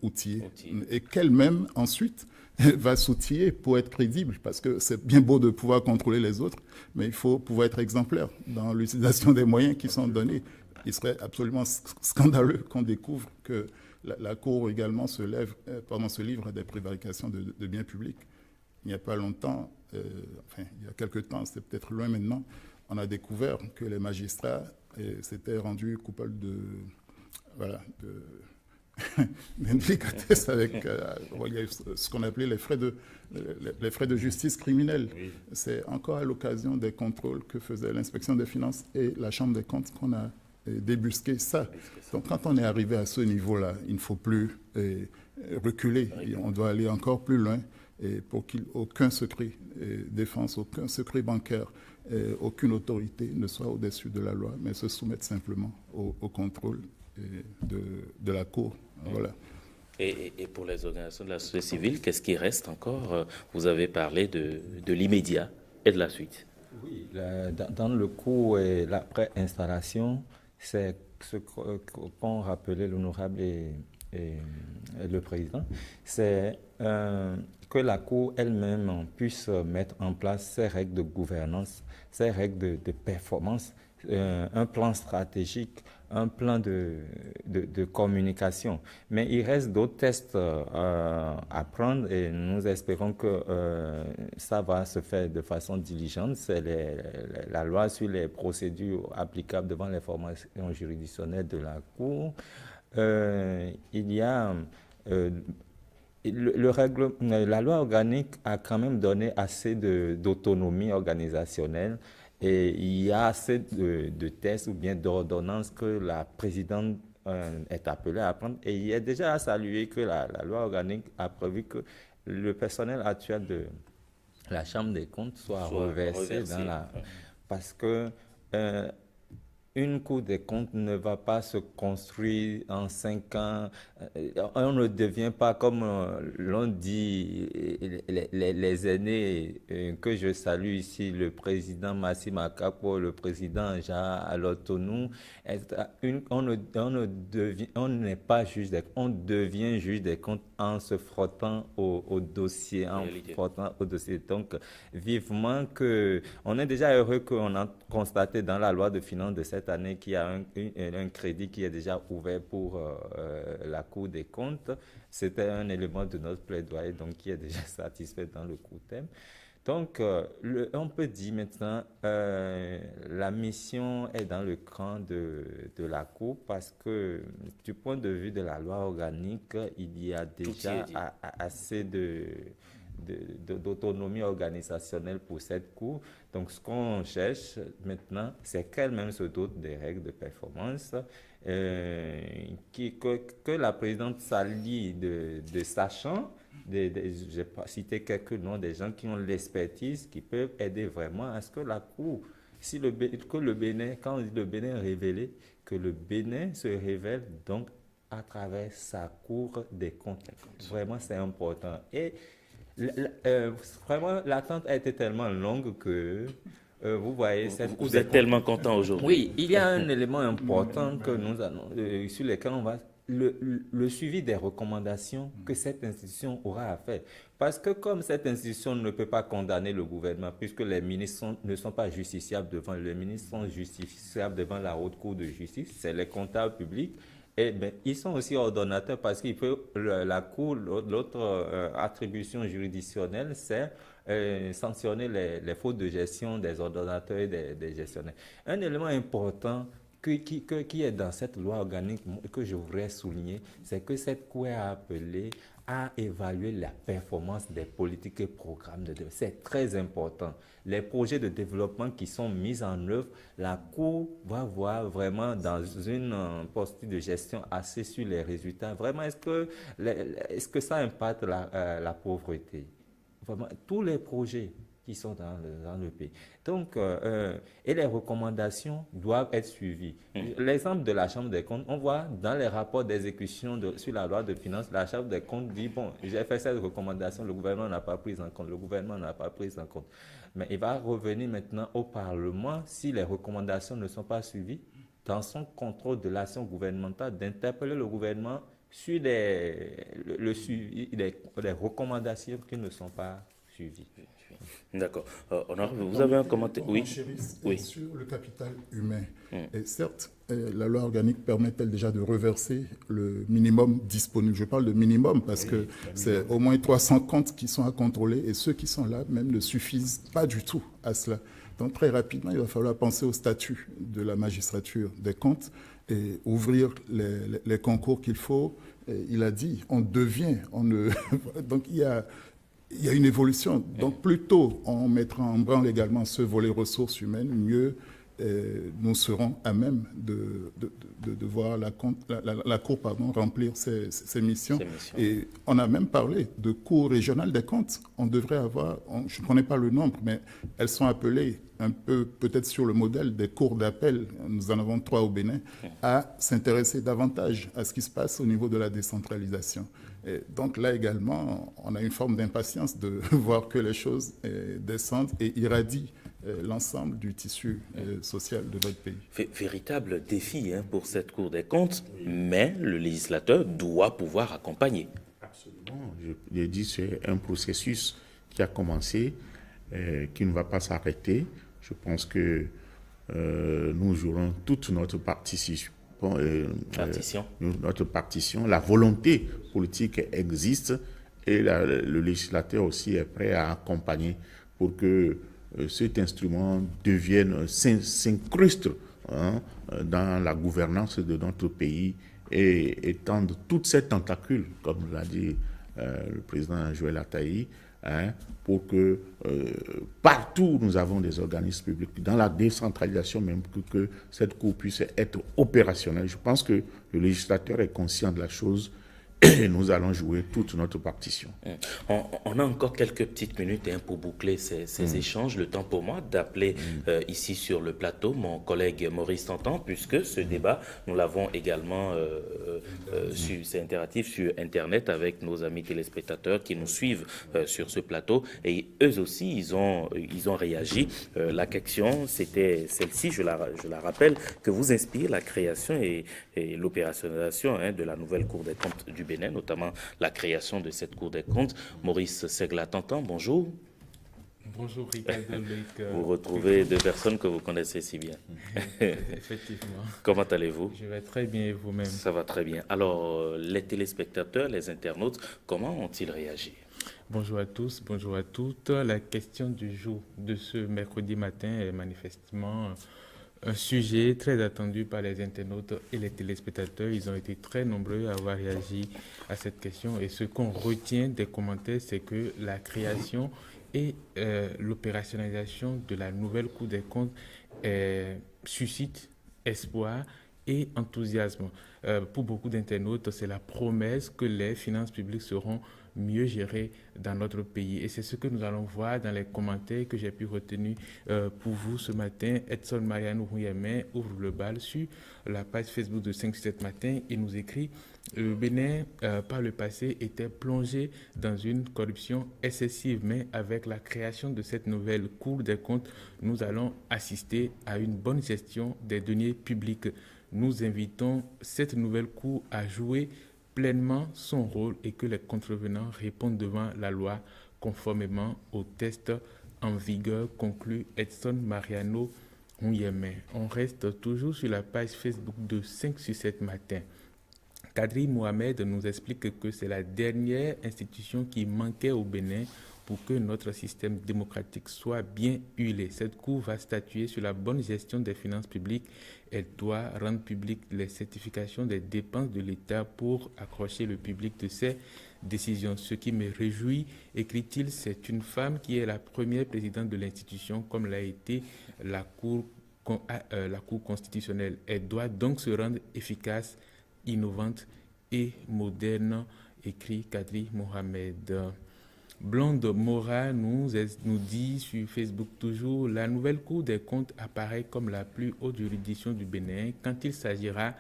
outillée et qu'elle-même ensuite va s'outiller pour être crédible, parce que c'est bien beau de pouvoir contrôler les autres, mais il faut pouvoir être exemplaire dans l'utilisation des moyens qui sont donnés. Il serait absolument scandaleux qu'on découvre que la Cour également se livre à des prévarications de biens publics. Il n'y a pas longtemps, il y a quelques temps, c'est peut-être loin maintenant, on a découvert que les magistrats s'étaient rendus coupables d'indélicatesse avec ce qu'on appelait les frais de justice criminelle. Oui. C'est encore à l'occasion des contrôles que faisait l'inspection des finances et la Chambre des comptes qu'on a débusqué ça. Donc quand on est arrivé à ce niveau-là, il ne faut plus reculer. Et on doit aller encore plus loin pour qu'aucun secret défense, aucun secret bancaire, aucune autorité ne soit au-dessus de la loi, mais se soumette simplement au contrôle de la Cour. Voilà. Et pour les organisations de la société civile, qu'est-ce qui reste encore? Vous avez parlé de l'immédiat et de la suite. Oui, dans le cours et l'après-installation, c'est ce qu'ont rappelé l'honorable et le président, c'est que la Cour elle-même puisse mettre en place ses règles de gouvernance, ses règles de performance, un plan stratégique, un plan de communication. Mais il reste d'autres tests à prendre et nous espérons que ça va se faire de façon diligente. C'est la loi sur les procédures applicables devant les formations juridictionnelles de la Cour. Il y a la loi organique a quand même donné assez d'autonomie organisationnelle et il y a assez de tests ou bien d'ordonnances que la présidente est appelée à prendre. Et il est déjà à saluer que la loi organique a prévu que le personnel actuel de la Chambre des comptes soit reversé dans la... Parce que une Cour des comptes ne va pas se construire en 5 ans. On ne devient pas, comme l'on dit, les aînés que je salue ici, le président Massi Makapo, le président Jean Alotonou. On n'est pas juge des comptes, on devient juge des comptes en se frottant au dossier, Donc, vivement que... On est déjà heureux qu'on a constaté dans la loi de finances de cette année qu'il y a un crédit qui est déjà ouvert pour la Cour des comptes. C'était un élément de notre plaidoyer, donc qui est déjà satisfait dans le court terme. Donc, on peut dire maintenant, la mission est dans le cran de la Cour parce que du point de vue de la loi organique, il y a déjà assez d'autonomie organisationnelle pour cette Cour. Donc, ce qu'on cherche maintenant, c'est qu'elle-même se dote des règles de performance, que la présidente s'allie de sachants. J'ai cité quelques noms des gens qui ont l'expertise, qui peuvent aider vraiment à ce que la Cour, quand le Bénin est révélé, que le Bénin se révèle donc à travers sa Cour des comptes. Vraiment, c'est important. Et vraiment, l'attente a été tellement longue que vous voyez cette Cour Vous des êtes comptes. tellement content aujourd'hui. Oui, il y a un élément important que nous allons, sur lequel on va, le suivi des recommandations que cette institution aura à faire. Parce que comme cette institution ne peut pas condamner le gouvernement, puisque les ministres ne sont pas justiciables devant, les ministres sont justiciables devant la Haute Cour de justice, c'est les comptables publics. Et ben, ils sont aussi ordonnateurs parce qu'il peut, la Cour, l'autre attribution juridictionnelle, c'est sanctionner les fautes de gestion des ordonnateurs et des gestionnaires. Un élément important qui est dans cette loi organique que je voudrais souligner, c'est que cette Cour est appelée à évaluer la performance des politiques et programmes de développement. C'est très important. Les projets de développement qui sont mis en œuvre, la Cour va voir vraiment dans une posture de gestion assez sur les résultats. Vraiment, est-ce que ça impacte la pauvreté? Vraiment, tous les projets qui sont dans le pays. Donc, et les recommandations doivent être suivies. L'exemple de la Chambre des comptes, on voit dans les rapports d'exécution sur la loi de finances, la Chambre des comptes dit, bon, j'ai fait cette recommandation, le gouvernement n'a pas pris en compte, le gouvernement n'a pas pris en compte. Mais il va revenir maintenant au Parlement si les recommandations ne sont pas suivies, dans son contrôle de l'action gouvernementale, d'interpeller le gouvernement sur le suivi, les recommandations qui ne sont pas suivies. D'accord. Honorable, vous avez un commentaire? Oui. Oui. Sur le capital humain. Et certes, la loi organique permet-elle déjà de reverser le minimum disponible? Je parle de minimum parce que c'est au moins 300 comptes qui sont à contrôler et ceux qui sont là même ne suffisent pas du tout à cela. Donc très rapidement, il va falloir penser au statut de la magistrature des comptes et ouvrir les concours qu'il faut. Et il a dit, on devient, on ne... Donc il y a une évolution. Donc, plus tôt on mettra en branle également ce volet ressources humaines, mieux nous serons à même de voir la Cour remplir ses missions. Et on a même parlé de Cour régionale des comptes. On devrait avoir, je ne connais pas le nombre, mais elles sont appelées un peu peut-être sur le modèle des cours d'appel, nous en avons 3 au Bénin, à s'intéresser davantage à ce qui se passe au niveau de la décentralisation. Et donc là également, on a une forme d'impatience de voir que les choses descendent et irradient l'ensemble du tissu social de notre pays. Véritable défi pour cette Cour des comptes, mais le législateur doit pouvoir accompagner. Absolument. Je dis c'est un processus qui a commencé, qui ne va pas s'arrêter. Je pense que nous jouerons toute notre partition. Notre partition, la volonté politique existe et le législateur aussi est prêt à accompagner pour que cet instrument s'incruste dans la gouvernance de notre pays et étende toute cette tentacule, comme l'a dit le président Joël Attaï, pour que partout où nous avons des organismes publics, dans la décentralisation même, que cette Cour puisse être opérationnelle. Je pense que le législateur est conscient de la chose et nous allons jouer toute notre partition. On a encore quelques petites minutes pour boucler ces échanges. Le temps pour moi d'appeler ici sur le plateau mon collègue Maurice Tantan, puisque ce débat, nous l'avons également c'est interactif sur Internet avec nos amis téléspectateurs qui nous suivent sur ce plateau. Et eux aussi, ils ont réagi. La question, c'était celle-ci, je la rappelle, que vous inspire la création et l'opérationnalisation de la nouvelle Cour des comptes du Bénin, notamment la création de cette Cour des comptes. Maurice Segla-Tantan, bonjour. Bonjour Ricardo Luc. Vous retrouvez deux personnes que vous connaissez si bien. Effectivement. Comment allez-vous? Je vais très bien et vous-même? Ça va très bien. Alors, les téléspectateurs, les internautes, comment ont-ils réagi? Bonjour à tous, bonjour à toutes. La question du jour de ce mercredi matin est manifestement un sujet très attendu par les internautes et les téléspectateurs. Ils ont été très nombreux à avoir réagi à cette question. Et ce qu'on retient des commentaires, c'est que la création et l'opérationnalisation de la nouvelle Cour des comptes suscite espoir et enthousiasme. Pour beaucoup d'internautes, c'est la promesse que les finances publiques seront mieux gérées dans notre pays. Et c'est ce que nous allons voir dans les commentaires que j'ai pu retenir pour vous ce matin. Edson Mariano Huyeme ouvre le bal sur la page Facebook de 5-7 matin et nous écrit « Le Bénin, par le passé, était plongé dans une corruption excessive, mais avec la création de cette nouvelle Cour des comptes, nous allons assister à une bonne gestion des deniers publics. Nous invitons cette nouvelle Cour à jouer pleinement son rôle et que les contrevenants répondent devant la loi conformément aux tests en vigueur, conclut Edson Mariano Huyeme. » On reste toujours sur la page Facebook de 5-7 matin. Kadri Mohamed nous explique que c'est la dernière institution qui manquait au Bénin pour que notre système démocratique soit bien huilé. Cette Cour va statuer sur la bonne gestion des finances publiques. Elle doit rendre publiques les certifications des dépenses de l'État pour accrocher le public de ses décisions. Ce qui me réjouit, écrit-il, c'est une femme qui est la première présidente de l'institution, comme l'a été la Cour constitutionnelle. Elle doit donc se rendre efficace, innovante et moderne, écrit Kadri Mohamed. Blonde Mora nous dit sur Facebook toujours, la nouvelle Cour des comptes apparaît comme la plus haute juridiction du Bénin quand il s'agira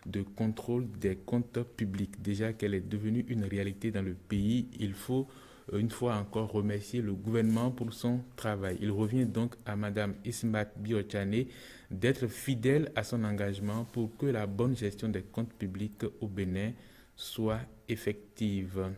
de contrôle des comptes publics. Déjà qu'elle est devenue une réalité dans le pays, il faut une fois encore remercier le gouvernement pour son travail. Il revient donc à Mme Ismat Biochane d'être fidèle à son engagement pour que la bonne gestion des comptes publics au Bénin soit effective.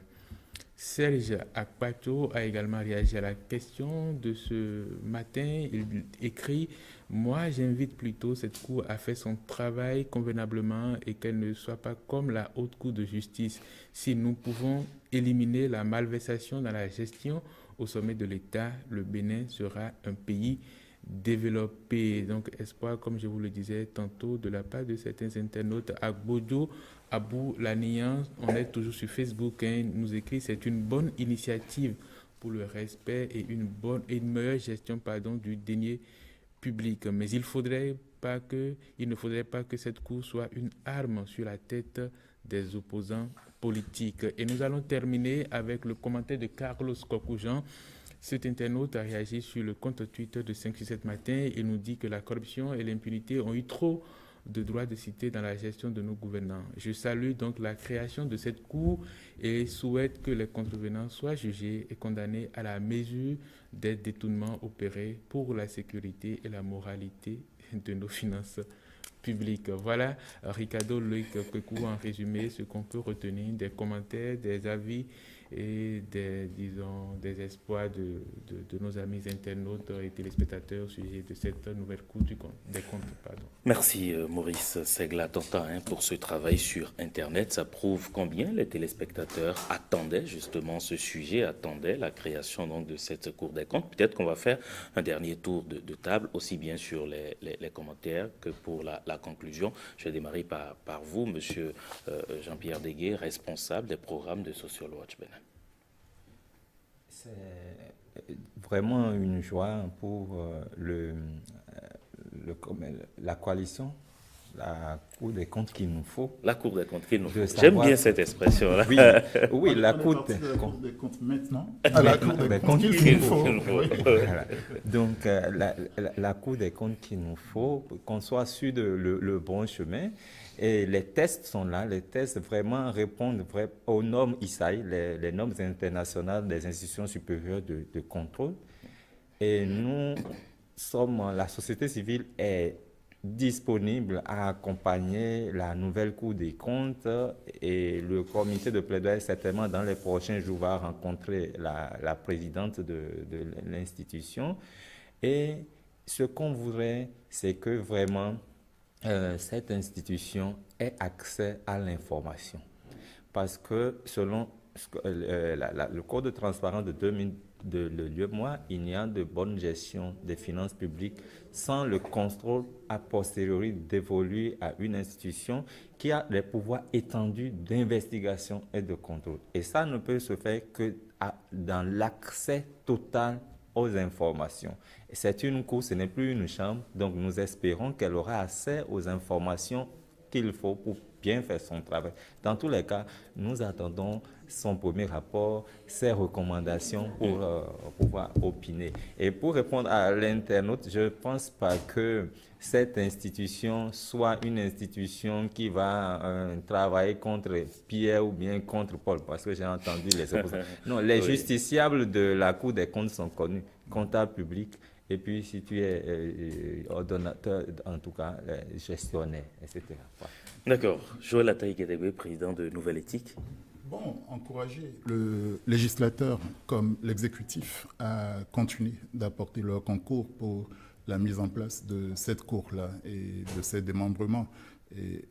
Serge Akpato a également réagi à la question de ce matin. Il écrit « Moi, j'invite plutôt cette Cour à faire son travail convenablement et qu'elle ne soit pas comme la Haute Cour de justice. Si nous pouvons éliminer la malversation dans la gestion au sommet de l'État, le Bénin sera un pays développé. » Donc, espoir, comme je vous le disais tantôt, de la part de certains internautes. Agbojo Abou Lanian, on est toujours sur Facebook, nous écrit « C'est une bonne initiative pour le respect et une meilleure gestion du denier public. Mais il ne faudrait pas que cette Cour soit une arme sur la tête des opposants politiques. » Et nous allons terminer avec le commentaire de Carlos Kokoujan. Cet internaute a réagi sur le compte Twitter de 5-7 matin et nous dit que la corruption et l'impunité ont eu trop de droits de cité dans la gestion de nos gouvernants. Je salue donc la création de cette Cour et souhaite que les contrevenants soient jugés et condamnés à la mesure des détournements opérés pour la sécurité et la moralité de nos finances publiques. Voilà, Ricardo Loïc Pekou, en résumé, ce qu'on peut retenir des commentaires, des avis et des espoirs de nos amis internautes et téléspectateurs au sujet de cette nouvelle Cour des comptes. Merci Maurice Segla-Tantan pour ce travail sur Internet. Ça prouve combien les téléspectateurs attendaient justement ce sujet, attendaient la création donc, de cette Cour des comptes. Peut-être qu'on va faire un dernier tour de table, aussi bien sur les commentaires que pour la conclusion. Je vais démarrer par vous, Monsieur Jean-Pierre Deguet, responsable des programmes de Social Watch Bénin. C'est vraiment une joie pour la coalition, la Cour des comptes qu'il nous faut. La Cour des comptes qu'il nous faut. J'aime bien cette expression-là. Oui, la Cour des comptes maintenant. La Cour des comptes qu'il nous faut. Voilà. Donc, la Cour des comptes qu'il nous faut, qu'on soit sur le bon chemin. Et les tests sont là, les tests vraiment répondent aux normes ISAI, les normes internationales des institutions supérieures de contrôle. Et nous la société civile est disponible à accompagner la nouvelle Cour des comptes et le comité de plaidoyer certainement dans les prochains jours va rencontrer la présidente de l'institution. Et ce qu'on voudrait, c'est que vraiment cette institution ait accès à l'information. Parce que selon le Code de transparence de l'UEMOA, il n'y a de bonne gestion des finances publiques sans le contrôle a posteriori dévolu à une institution qui a les pouvoirs étendus d'investigation et de contrôle. Et ça ne peut se faire que dans l'accès total aux informations. C'est une cour, ce n'est plus une chambre, donc nous espérons qu'elle aura accès aux informations qu'il faut pour bien faire son travail. Dans tous les cas, nous attendons son premier rapport, ses recommandations pour pouvoir opiner. Et pour répondre à l'internaute, je ne pense pas que cette institution soit une institution qui va travailler contre Pierre ou bien contre Paul, parce que j'ai entendu les opposants. Non, les justiciables de la Cour des comptes sont connus, comptables publics, et puis si tu es ordonnateur, en tout cas, gestionnaire, etc. D'accord. Joël Ataï-Guédégué, président de Nouvelle Éthique. Bon, encourager le législateur comme l'exécutif à continuer d'apporter leur concours pour la mise en place de cette cour-là et de ses démembrements. Et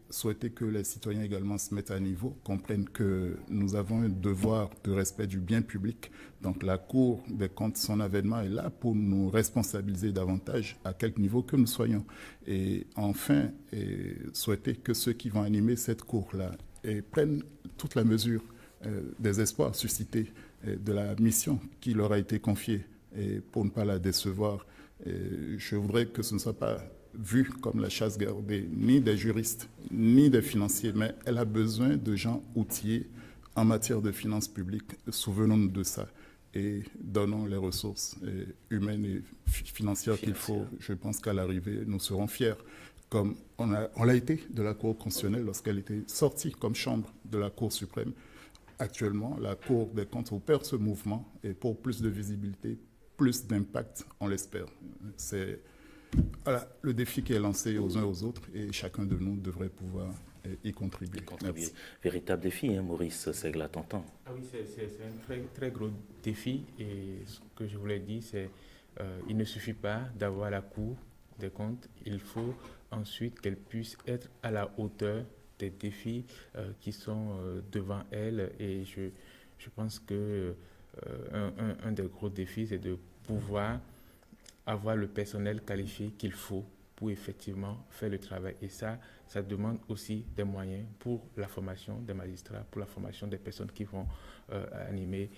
souhaiter que les citoyens également se mettent à niveau, comprennent que nous avons un devoir de respect du bien public. Donc la Cour des comptes, son avènement est là pour nous responsabiliser davantage à quelque niveau que nous soyons. Et enfin, souhaiter que ceux qui vont animer cette Cour-là prennent toute la mesure des espoirs suscités de la mission qui leur a été confiée et pour ne pas la décevoir. Je voudrais que ce ne soit pas vu comme la chasse gardée ni des juristes, ni des financiers, mais elle a besoin de gens outillés en matière de finances publiques. Souvenons-nous de ça et donnons les ressources humaines et financières qu'il faut. Je pense qu'à l'arrivée, nous serons fiers, comme on l'a été de la Cour constitutionnelle lorsqu'elle était sortie comme chambre de la Cour suprême. Actuellement, la Cour des comptes opère ce mouvement et pour plus de visibilité, plus d'impact, on l'espère. C'est le défi qui est lancé aux uns aux autres et chacun de nous devrait pouvoir y contribuer. Véritable défi, hein, Maurice Segla-Tantan. Ah oui, c'est un très, très gros défi et ce que je voulais dire, c'est il ne suffit pas d'avoir la Cour des comptes, il faut ensuite qu'elle puisse être à la hauteur des défis qui sont devant elle et je pense que un des gros défis, c'est de pouvoir avoir le personnel qualifié qu'il faut pour effectivement faire le travail. Et ça demande aussi des moyens pour la formation des magistrats, pour la formation des personnes qui vont animer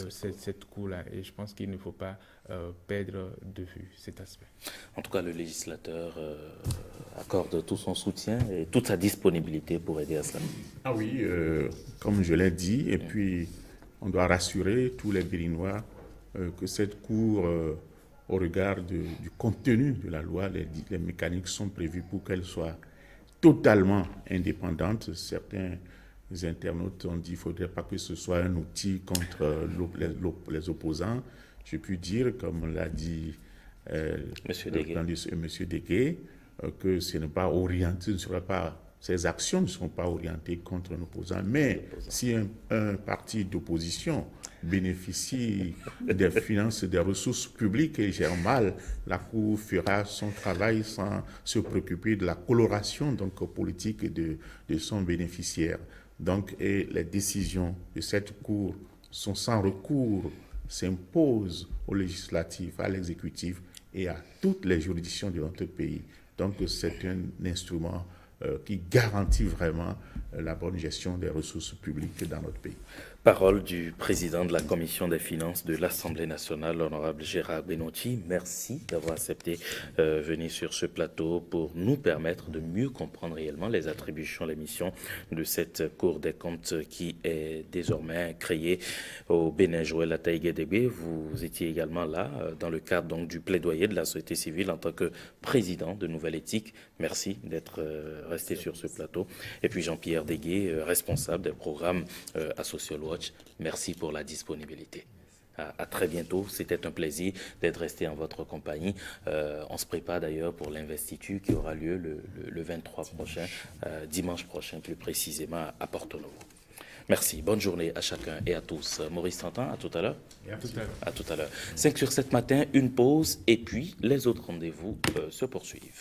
cette cour-là. Et je pense qu'il ne faut pas perdre de vue cet aspect. En tout cas, le législateur accorde tout son soutien et toute sa disponibilité pour aider à cela. Ah oui, comme je l'ai dit, et puis on doit rassurer tous les Béninois que cette cour... au regard du contenu de la loi, les mécaniques sont prévues pour qu'elle soit totalement indépendante. Certains internautes ont dit qu'il ne faudrait pas que ce soit un outil contre les opposants. Je puis dire, comme l'a dit M. Degué, que ce n'est pas orienté, ces actions ne sont pas orientées contre un opposant. Mais si un parti d'opposition bénéficie des finances, des ressources publiques et gère mal, la Cour fera son travail sans se préoccuper de la coloration politique de son bénéficiaire. Donc, et les décisions de cette Cour sont sans recours, s'imposent aux législatifs, à l'exécutif et à toutes les juridictions de notre pays. Donc, c'est un instrument qui garantit vraiment la bonne gestion des ressources publiques dans notre pays. Parole du président de la Commission des finances de l'Assemblée nationale, l'honorable Gérard Benoîti. Merci d'avoir accepté venir sur ce plateau pour nous permettre de mieux comprendre réellement les attributions, les missions de cette Cour des comptes qui est désormais créée au Bénin. Joël Ataï-Guédégué, vous étiez également là dans le cadre donc, du plaidoyer de la société civile en tant que président de Nouvelle Éthique. Merci d'être resté sur ce plateau. Et puis Jean-Pierre Degué, responsable des programmes associés au merci pour la disponibilité. À très bientôt. C'était un plaisir d'être resté en votre compagnie. On se prépare d'ailleurs pour l'investiture qui aura lieu le 23 prochain, dimanche prochain plus précisément à Porto-Novo. Merci. Bonne journée à chacun et à tous. Maurice Tantan, à tout à l'heure. À tout à l'heure. 5 sur 7 matin, une pause et puis les autres rendez-vous se poursuivent.